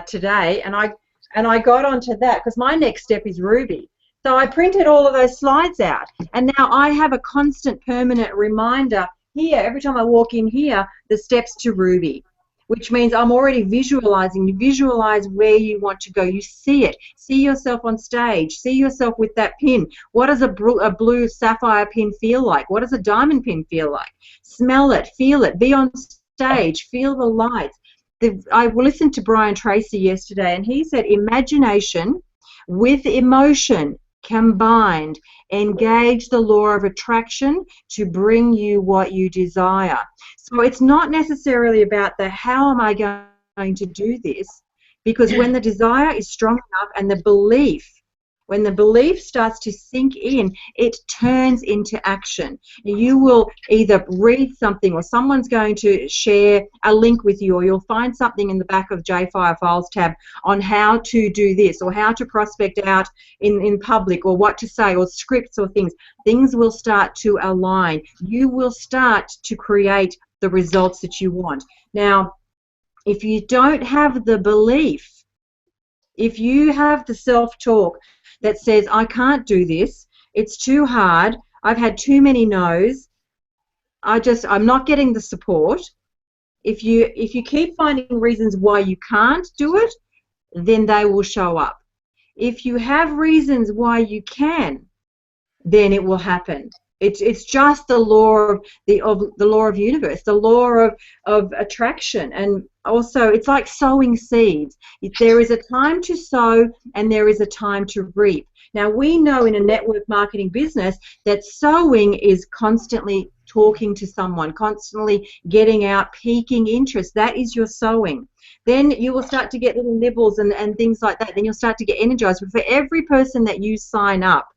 today, and I got onto that because my next step is Ruby. So I printed all of those slides out, and now I have a constant permanent reminder here, every time I walk in here, the steps to Ruby, which means I'm already visualizing. You visualize where you want to go. You see it. See yourself on stage. See yourself with that pin. What does a blue sapphire pin feel like? What does a diamond pin feel like? Smell it. Feel it. Be on stage, feel the lights. I listened to Brian Tracy yesterday, and he said imagination with emotion combined engage the law of attraction to bring you what you desire. So it's not necessarily about the how am I going to do this, because when the desire is strong enough and when the belief starts to sink in, it turns into action. You will either read something, or someone's going to share a link with you, or you'll find something in the back of JFire Files tab on how to do this, or how to prospect out in public, or what to say, or scripts or things. Things will start to align. You will start to create the results that you want. Now, if you don't have the belief, if you have the self-talk that says, I can't do this, it's too hard, I've had too many no's, I'm not getting the support. If you keep finding reasons why you can't do it, then they will show up. If you have reasons why you can, then it will happen. It's just the law of the law of universe, the law of attraction. And also, it's like sowing seeds. There is a time to sow and there is a time to reap. Now, we know in a network marketing business that sowing is constantly talking to someone, constantly getting out, piquing interest. That is your sowing. Then you will start to get little nibbles and things like that. Then you'll start to get energized. But for every person that you sign up,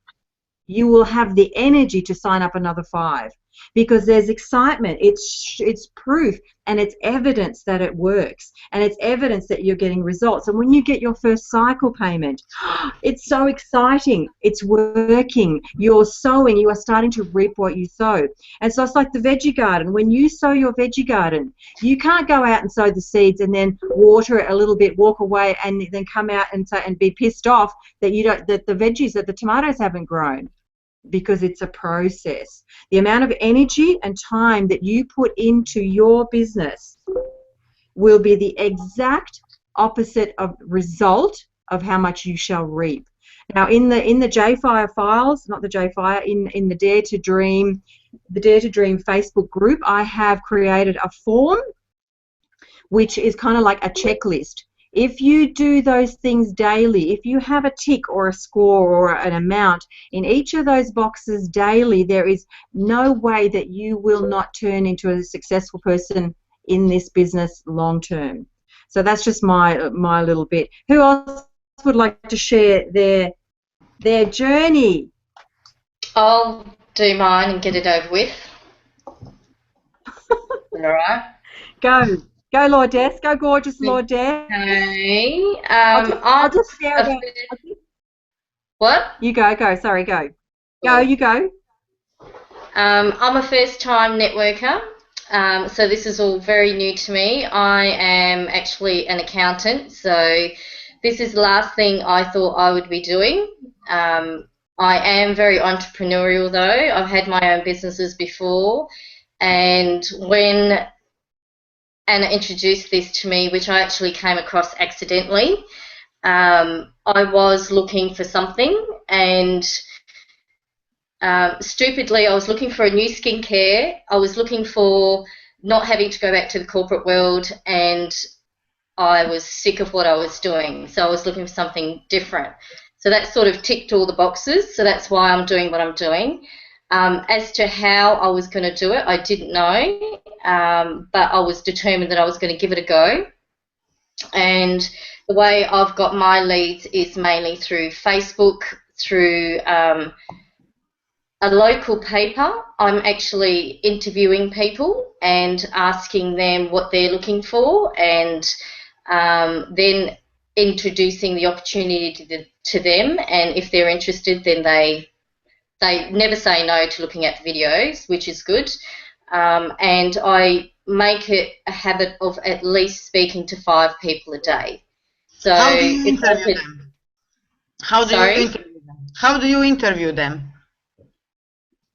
you will have the energy to sign up another 5, because there's excitement. It's proof, and it's evidence that it works, and it's evidence that you're getting results. And when you get your first cycle payment, it's so exciting. It's working. You're sowing. You are starting to reap what you sow. And so it's like the veggie garden. When you sow your veggie garden, you can't go out and sow the seeds and then water it a little bit, walk away, and then come out and be pissed off that the tomatoes haven't grown, because it's a process. The amount of energy and time that you put into your business will be the exact opposite of result of how much you shall reap. Now, in the JFire files, not the JFire, in the Dare to Dream Facebook group, I have created a form which is kind of like a checklist. If you do those things daily, if you have a tick or a score or an amount in each of those boxes daily, there is no way that you will not turn into a successful person in this business long term. So that's just my little bit. Who else would like to share their journey? I'll do mine and get it over with. All right. Go, Lourdes. Go, gorgeous Lourdes. Okay. I'll just share What? You go. Sorry, go. Go, you go. I'm a first-time networker, so this is all very new to me. I am actually an accountant, so this is the last thing I thought I would be doing. I am very entrepreneurial, though. I've had my own businesses before, and when Anna introduced this to me, which I actually came across accidentally, I was looking for something, and stupidly I was looking for a new skincare. I was looking for not having to go back to the corporate world, and I was sick of what I was doing, so I was looking for something different. So that sort of ticked all the boxes, so that's why I'm doing what I'm doing. As to how I was going to do it, I didn't know, but I was determined that I was going to give it a go. And the way I've got my leads is mainly through Facebook, through a local paper. I'm actually interviewing people and asking them what they're looking for, and then introducing the opportunity to them, and if they're interested, then they never say no to looking at the videos, which is good. And I make it a habit of at least speaking to 5 people a day. So how do you interview them? How do you interview them?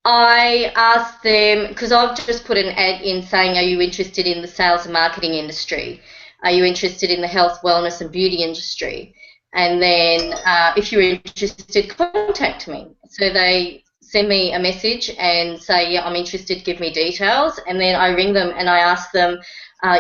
I ask them, because I've just put an ad in saying, are you interested in the sales and marketing industry? Are you interested in the health, wellness and beauty industry? And then if you're interested, contact me. So they send me a message and say, yeah, I'm interested, give me details, and then I ring them and I ask them,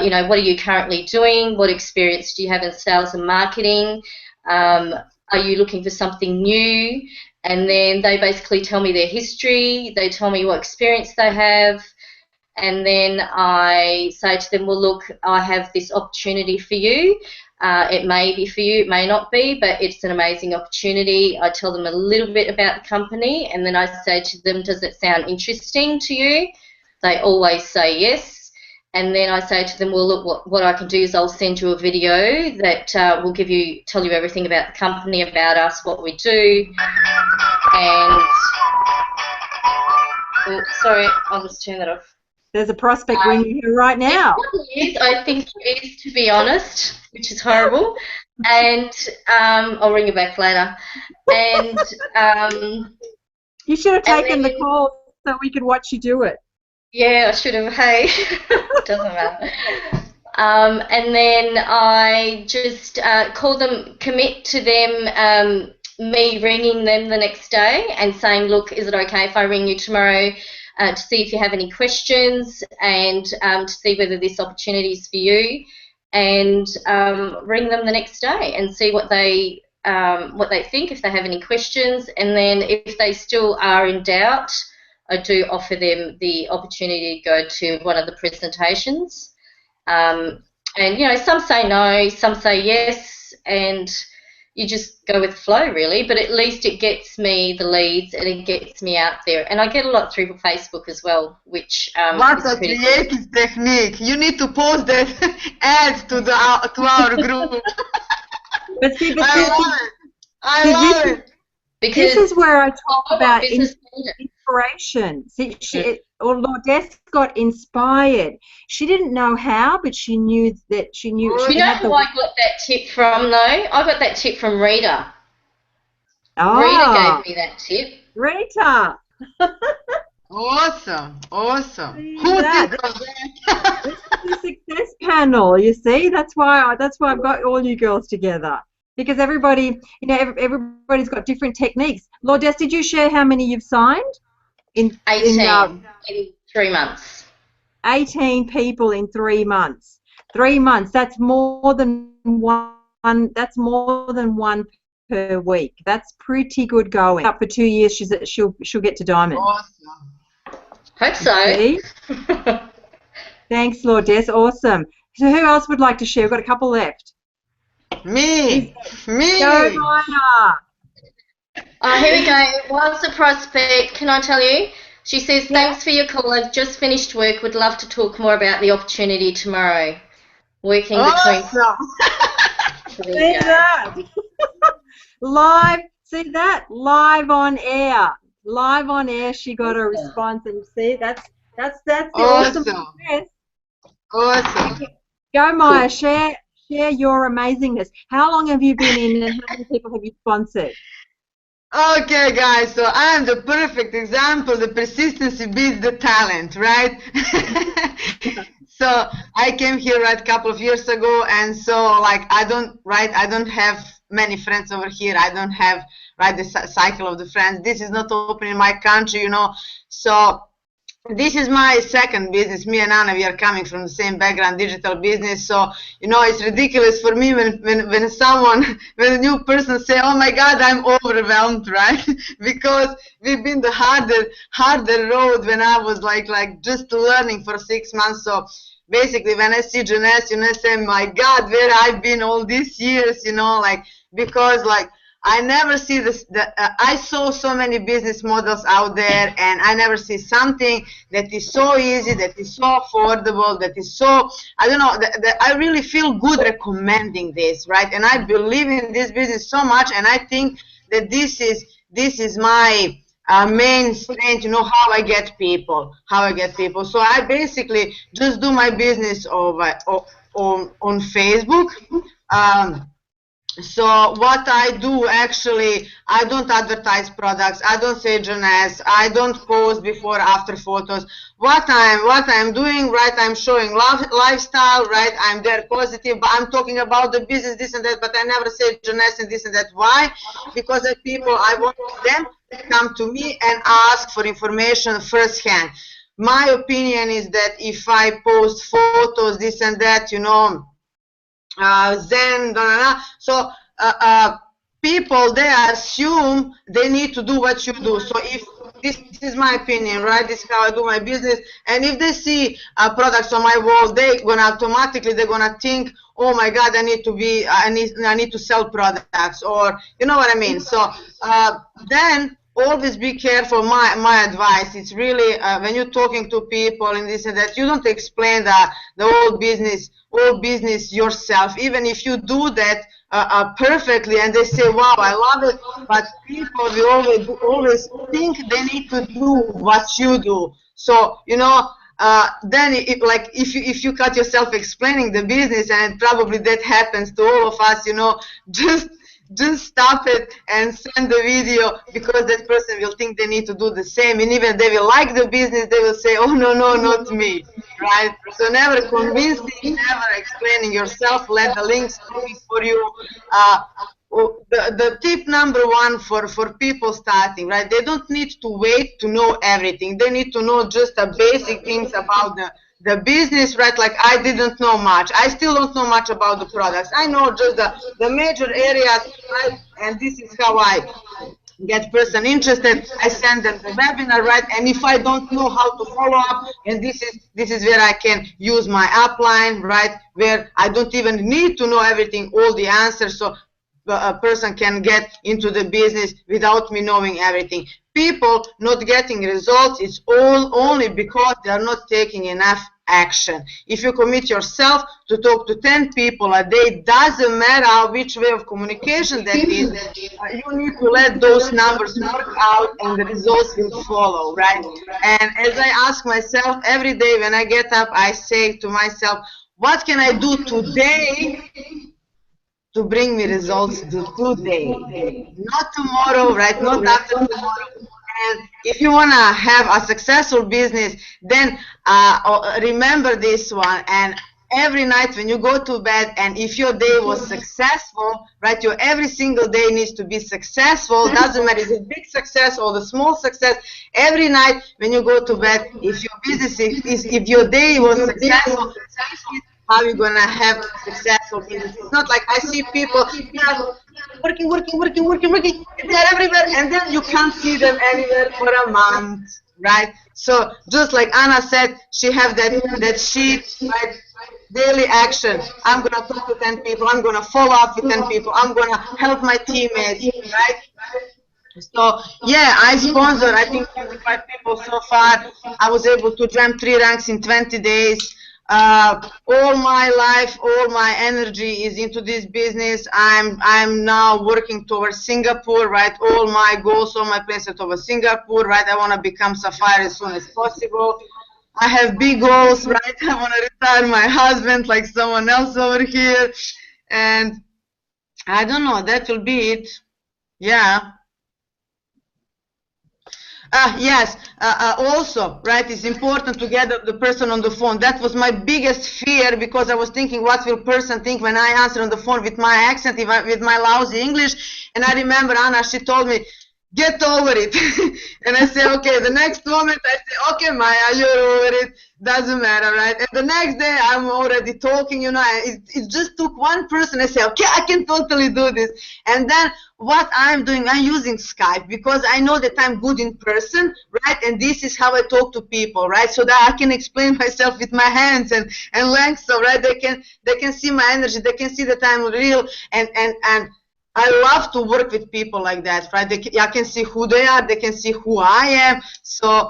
you know, what are you currently doing? What experience do you have in sales and marketing? Are you looking for something new? And then they basically tell me their history, they tell me what experience they have, and then I say to them, well, look, I have this opportunity for you. It may be for you, it may not be, but it's an amazing opportunity. I tell them a little bit about the company, and then I say to them, does it sound interesting to you? They always say yes. And then I say to them, well, look, what I can do is I'll send you a video that will tell you everything about the company, about us, what we do. And, oh, sorry, I'll just turn that off. There's a prospect ringing here right now. I think it is, to be honest, which is horrible. And I'll ring you back later. And you should have taken the call so we could watch you do it. Yeah, I should have. Hey, doesn't matter. And then I just call them, commit to them, me ringing them the next day and saying, look, is it okay if I ring you tomorrow to see if you have any questions and to see whether this opportunity is for you, and ring them the next day and see what they think, if they have any questions, and then if they still are in doubt, I do offer them the opportunity to go to one of the presentations. And, you know, some say no, some say yes, and you just go with the flow, really. But at least it gets me the leads and it gets me out there. And I get a lot through Facebook as well, which what a creative technique. You need to post that ads to our group. But see, I love it. Because this is where I talk about inspiration. See, Lourdes got inspired. She didn't know how, but she knew that she knew. You know who I got that tip from, though? I got that tip from Rita. Oh. Rita gave me that tip. Rita. Awesome. Who did that? This is the success panel. You see, that's why I've got all you girls together. Because everybody, you know, everybody's got different techniques. Lourdes, did you share how many you've signed? 18 in 3 months. 18 people in 3 months. 3 months. That's more than one. That's more than one per week. That's pretty good going. Up for 2 years, she'll get to diamond. Awesome. Hope so. Thanks, Lourdes. Awesome. So who else would like to share? We've got a couple left. Me. Go, Maya. Here we go. What's the prospect? Can I tell you? She says, thanks for your call. I've just finished work. Would love to talk more about the opportunity tomorrow. Working between... See that? Live. See that? Live on air. Live on air. She got a response, and you see that's the awesome. Awesome. Go, Maya. Share your amazingness. How long have you been in, and how many people have you sponsored? Okay, guys, so I am the perfect example. The persistency beats the talent, right? So I came here a couple of years ago, and so like I don't have many friends over here. I don't have the cycle of the friends. This is not open in my country, you know. So this is my second business. Me and Anna, we are coming from the same background, digital business. So, you know, it's ridiculous for me when a new person say, oh my God, I'm overwhelmed, right? Because we've been the harder road when I was like just learning for 6 months. So basically when I see Jeunesse, I say, my God, where I've been all these years, you know, like, because like, I never see this. I saw so many business models out there, and I never see something that is so easy, that is so affordable, that is so, I don't know, that I really feel good recommending this, right? And I believe in this business so much, and I think that this is my main strength, you know, how I get people. So I basically just do my business on Facebook. So what I do actually, I don't advertise products, I don't say Jeunesse, I don't post before after photos. What I'm doing, right, I'm showing lifestyle, right, I'm there positive, but I'm talking about the business, this and that, but I never say Jeunesse and this and that. Why? Because the people, I want them to come to me and ask for information firsthand. My opinion is that if I post photos, this and that, you know, Zen, so people, they assume they need to do what you do. So if this is my opinion, right? This is how I do my business. And if they see products on my wall, they're gonna think, oh my God, I need to sell products, or you know what I mean. So then always be careful. My advice, it's really when you're talking to people and this and that, you don't explain the whole business yourself, even if you do that perfectly and they say, wow, I love it, but people will always think they need to do what you do. So you know, then like if you cut yourself explaining the business, and probably that happens to all of us, you know, just stop it and send the video, because that person will think they need to do the same, and even they will like the business, they will say, oh no, not me, right? So never convincing, never explaining yourself, let the links speak for you. The tip number one for people starting, right, they don't need to wait to know everything. They need to know just the basic things about the business, right? Like I didn't know much. I still don't know much about the products. I know just the major areas, right? And this is how I get person interested. I send them the webinar, right? And if I don't know how to follow up, and this is where I can use my upline, right? Where I don't even need to know everything, all the answers, so a person can get into the business without me knowing everything. People not getting results, it's all only because they are not taking enough action. If you commit yourself to talk to 10 people a day, doesn't matter which way of communication that is, you need to let those numbers work out and the results will follow, right? And as I ask myself every day when I get up, I say to myself, what can I do today to bring me results today, not tomorrow, right? Not after tomorrow. And if you want to have a successful business, then remember this one. And every night when you go to bed, and if your day was successful, right, your every single day needs to be successful. Doesn't matter if it's big success or the small success. Every night when you go to bed, if your business if your day was successful, how you gonna have successful business? It's not like I see people working, they're everywhere, and then you can't see them anywhere for a month, right? So just like Anna said, she have that sheet, right? Daily action. I'm gonna talk to 10 people. I'm gonna follow up with 10 people. I'm gonna help my teammates, right? So yeah, I sponsor, I think 25 people so far. I was able to jump 3 ranks in 20 days. All my life, all my energy is into this business. I'm now working towards Singapore, right? All my goals, all my plans are towards Singapore, right? I want to become Sapphire as soon as possible. I have big goals, right? I want to retire my husband like someone else over here. And I don't know, that will be it. Yeah. Yes, also, right, it's important to get the person on the phone. That was my biggest fear, because I was thinking, what will person think when I answer on the phone with my accent, with my lousy English? And I remember Anna, she told me, get over it. And I say, okay, the next moment I say, okay, Maya, you're over it, doesn't matter, right? And the next day I'm already talking, you know, it just took one person. I say, okay, I can totally do this. And then what I'm doing, I'm using Skype, because I know that I'm good in person, right? And this is how I talk to people, right? So that I can explain myself with my hands and legs, so right, they can see my energy, they can see that I'm real, and I love to work with people like that, right? I can see who they are, they can see who I am. So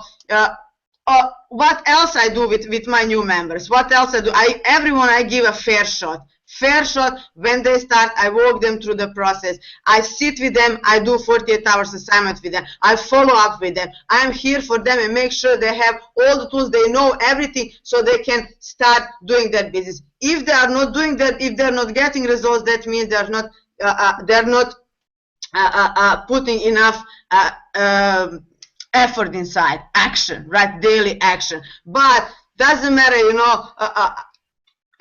what else I do with my new members? What else I do? Everyone I give a fair shot. Fair shot. When they start, I walk them through the process. I sit with them. I do 48 hours assignment with them. I follow up with them. I'm here for them and make sure they have all the tools, they know everything, so they can start doing that business. If they are not doing that, if they're not getting results, that means they're not they're not putting enough effort inside action, right? Daily action. But doesn't matter, you know.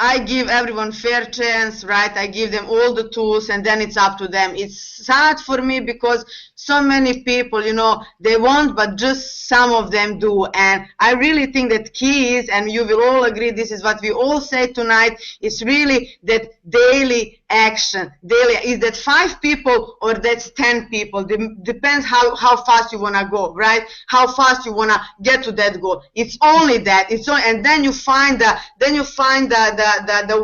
I give everyone fair chance, right? I give them all the tools, and then it's up to them. It's sad for me because so many people, you know, they want, but just some of them do. And I really think that key is, and you will all agree, this is what we all say tonight, is really that daily action. Daily, is that 5 people or that's 10 people? Depends how fast you want to go, right? How fast you want to get to that goal. It's only that. It's only, and then you find the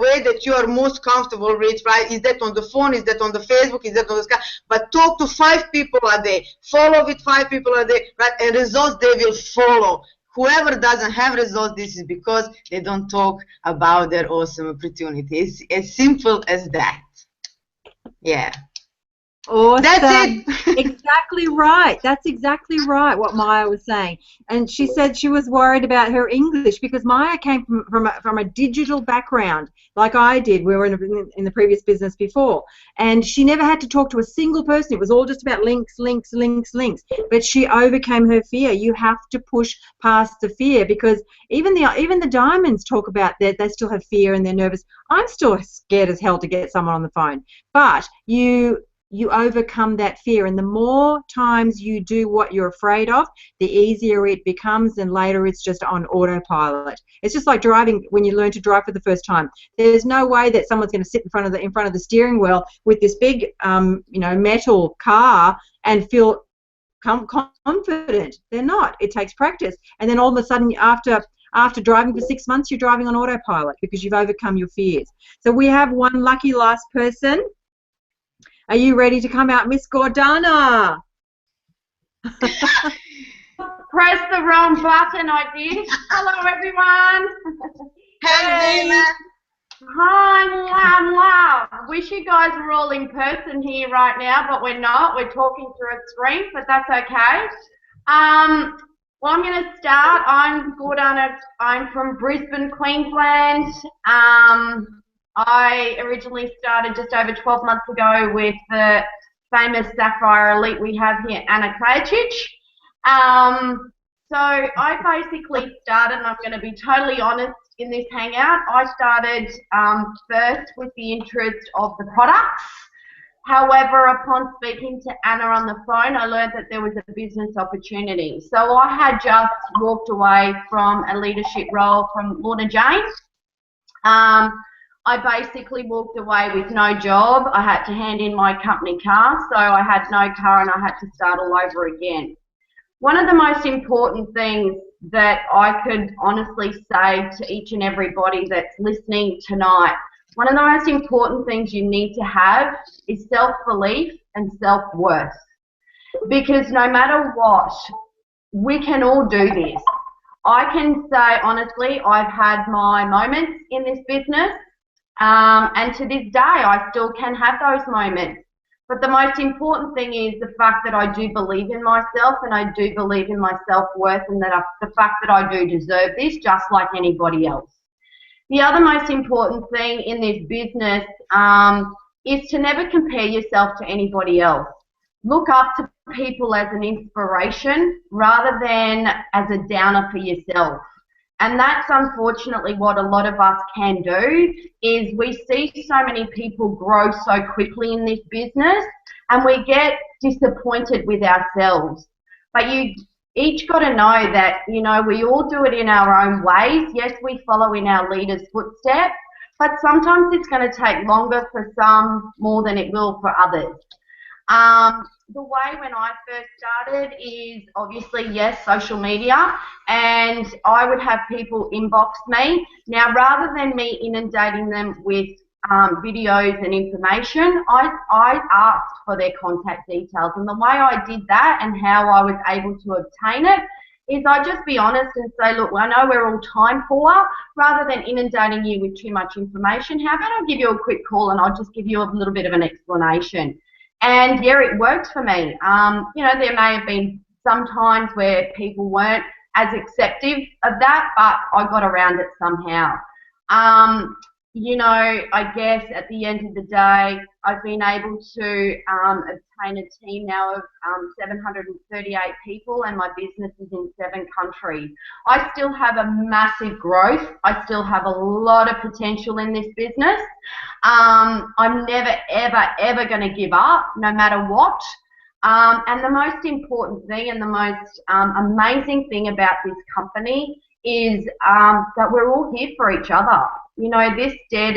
way that you are most comfortable with, right? Is that on the phone? Is that on the Facebook? Is that on the Skype? But talk to 5 people a day. Follow with 5 people a day, right? And results, they will follow. Whoever doesn't have results, this is because they don't talk about their awesome opportunities. As simple as that. Yeah. Awesome. That's it. Exactly right. That's exactly right what Maya was saying. And she said she was worried about her English because Maya came from a digital background like I did. We were in the previous business before. And she never had to talk to a single person. It was all just about links, links, links, links. But she overcame her fear. You have to push past the fear because even the diamonds talk about that they still have fear and they're nervous. I'm still scared as hell to get someone on the phone. But you overcome that fear, and the more times you do what you're afraid of, the easier it becomes, and later it's just on autopilot. It's just like driving when you learn to drive for the first time. There's no way that someone's going to sit in front of the steering wheel with this big metal car and feel confident. They're not. It takes practice, and then all of a sudden after driving for 6 months, you're driving on autopilot because you've overcome your fears. So we have one lucky last person. Are you ready to come out, Miss Gordana? Press the wrong button, I did. Hello, everyone. Hey. Hi, wish you guys were all in person here right now, but we're not. We're talking through a screen, but that's okay. Well, I'm going to start. I'm Gordana. I'm from Brisbane, Queensland. I originally started just over 12 months ago with the famous Sapphire Elite we have here, Anna Krajicic. So I basically started, and I'm going to be totally honest in this hangout, I started first with the interest of the products. However, upon speaking to Anna on the phone, I learned that there was a business opportunity. So I had just walked away from a leadership role from Lorna Jane. I basically walked away with no job. I had to hand in my company car, so I had no car and I had to start all over again. One of the most important things that I could honestly say to each and everybody that's listening tonight, one of the most important things you need to have is self-belief and self-worth. Because no matter what, we can all do this. I can say honestly, I've had my moments in this business. And to this day, I still can have those moments. But the most important thing is the fact that I do believe in myself and I do believe in my self-worth and that the fact that I do deserve this just like anybody else. The other most important thing in this business is to never compare yourself to anybody else. Look up to people as an inspiration rather than as a downer for yourself. And that's unfortunately what a lot of us can do, is we see so many people grow so quickly in this business and we get disappointed with ourselves. But you each got to know that, you know, we all do it in our own ways. Yes, we follow in our leaders' footsteps, but sometimes it's going to take longer for some more than it will for others. The way when I first started is obviously, yes, social media, and I would have people inbox me. Now, rather than me inundating them with videos and information, I asked for their contact details, and the way I did that and how I was able to obtain it is I just be honest and say, look, I know we're all time poor. Rather than inundating you with too much information, how about I give you a quick call and I'll just give you a little bit of an explanation. And yeah, it worked for me. You know, there may have been some times where people weren't as accepting of that, but I got around it somehow. you know, I guess at the end of the day, I've been able to obtain a team now of 738 people, and my business is in 7 countries. I still have a massive growth. I still have a lot of potential in this business. I'm never, ever, ever going to give up, no matter what. And the most important thing and the most amazing thing about this company is that we're all here for each other. You know, this Dare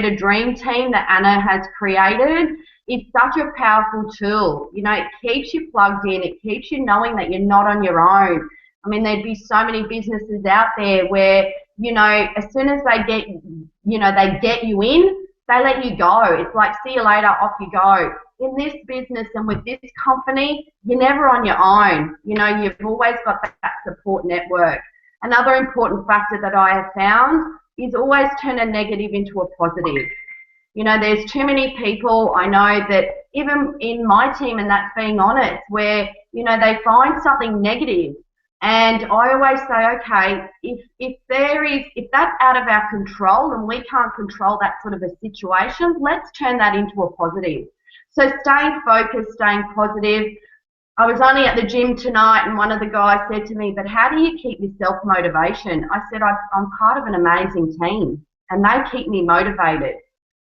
to Dream team that Anna has created is such a powerful tool. You know, it keeps you plugged in. It keeps you knowing that you're not on your own. I mean, there'd be so many businesses out there where, you know, as soon as they get, you know, they get you in, they let you go. It's like, see you later, off you go. In this business and with this company, you're never on your own. You know, you've always got that support network. Another important factor that I have found is always turn a negative into a positive. You know, there's too many people I know that, even in my team, and that's being honest, where, you know, they find something negative. And I always say, okay, if that's out of our control and we can't control that sort of a situation, let's turn that into a positive. So staying focused, staying positive. I was only at the gym tonight and one of the guys said to me, but how do you keep your self-motivation? I said, I'm part of an amazing team and they keep me motivated.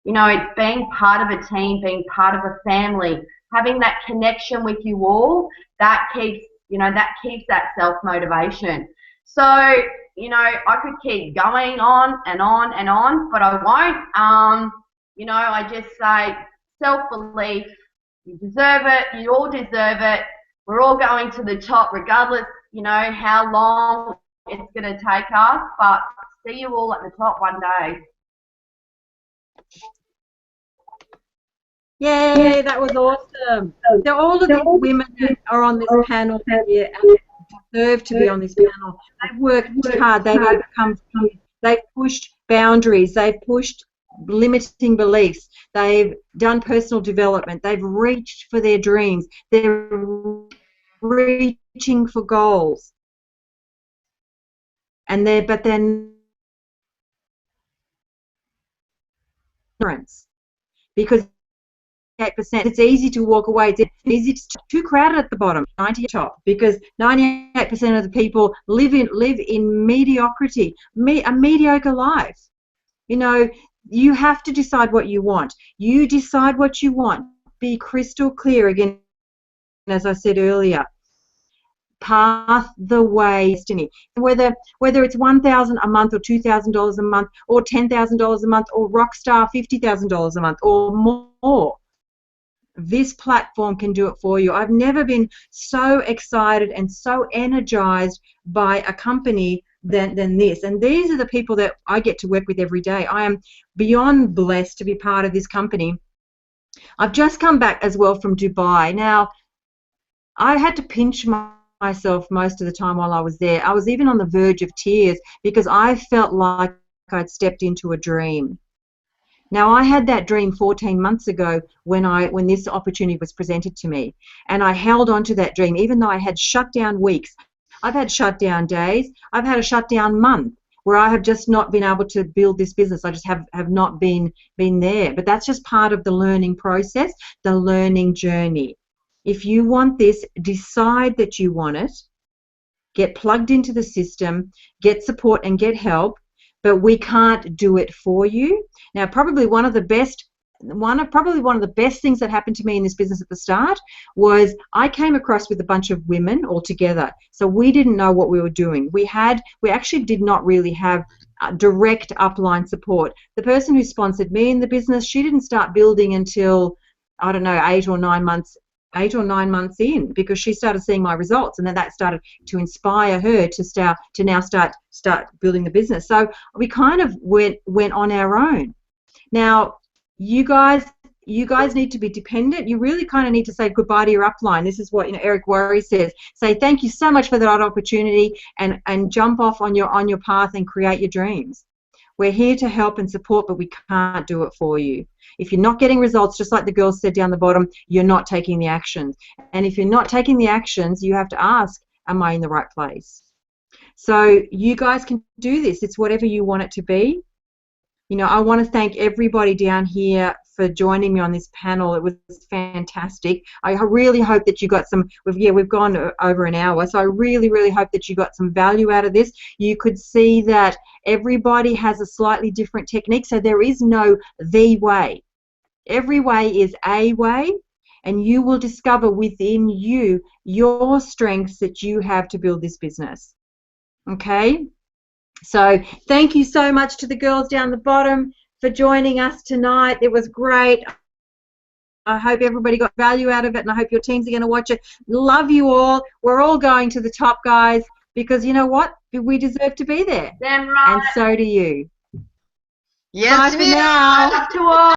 You know, it's being part of a team, being part of a family, having that connection with you all, that keeps, you know, that keeps that self-motivation. So, you know, I could keep going on and on and on, but I won't. You know, I just say self-belief, you deserve it, you all deserve it. We're all going to the top regardless, you know, how long it's going to take us, but see you all at the top one day. Yay, that was awesome. So all of the women that are on this panel here deserve to be on this panel. They've worked hard, they've overcome, they've pushed boundaries, they've pushed limiting beliefs, they've done personal development, they've reached for their dreams, they're reaching for goals, and they're ignorance, because 8%, it's easy to walk away. It's easy. It's too crowded at the bottom, 90 top, because 98% of the people live in mediocrity, a mediocre life. You know, you have to decide what you want. You decide what you want. Be crystal clear, again, as I said earlier. Path the way, destiny. Whether it's $1,000 a month or $2,000 a month or $10,000 a month or Rockstar $50,000 a month or more. This platform can do it for you. I've never been so excited and so energized by a company than this. And these are the people that I get to work with every day. I am beyond blessed to be part of this company. I've just come back as well from Dubai. Now, I had to pinch myself most of the time while I was there. I was even on the verge of tears because I felt like I'd stepped into a dream. Now, I had that dream 14 months ago when this opportunity was presented to me, and I held on to that dream even though I had shutdown weeks. I've had shutdown days. I've had a shutdown month where I have just not been able to build this business. I just have not been there. But that's just part of the learning process, the learning journey. If you want this, decide that you want it, get plugged into the system, get support and get help, but we can't do it for you. Now, probably one of the best things that happened to me in this business at the start was I came across with a bunch of women all together. So we didn't know what we were doing. We actually did not really have direct upline support. The person who sponsored me in the business, she didn't start building until, I don't know, 8 or 9 months in, because she started seeing my results, and then that started to inspire her to now start building the business. So we kind of went on our own. Now, you guys need to be dependent. You really kind of need to say goodbye to your upline. This is what, you know, Eric Worre says. Say thank you so much for that opportunity, and jump off on your path and create your dreams. We're here to help and support, but we can't do it for you. If you're not getting results, just like the girls said down the bottom, you're not taking the actions. And if you're not taking the actions, you have to ask, am I in the right place? So you guys can do this. It's whatever you want it to be. You know, I want to thank everybody down here for joining me on this panel. It was fantastic. I really hope that you got some, we've gone over an hour, so I really, really hope that you got some value out of this. You could see that everybody has a slightly different technique, so there is no the way. Every way is a way, and you will discover within you your strengths that you have to build this business. Okay? So thank you so much to the girls down the bottom for joining us tonight. It was great. I hope everybody got value out of it, and I hope your teams are going to watch it. Love you all. We're all going to the top, guys, because you know what? We deserve to be there. Damn right. And so do you. Yes, Bye for now. Up to all.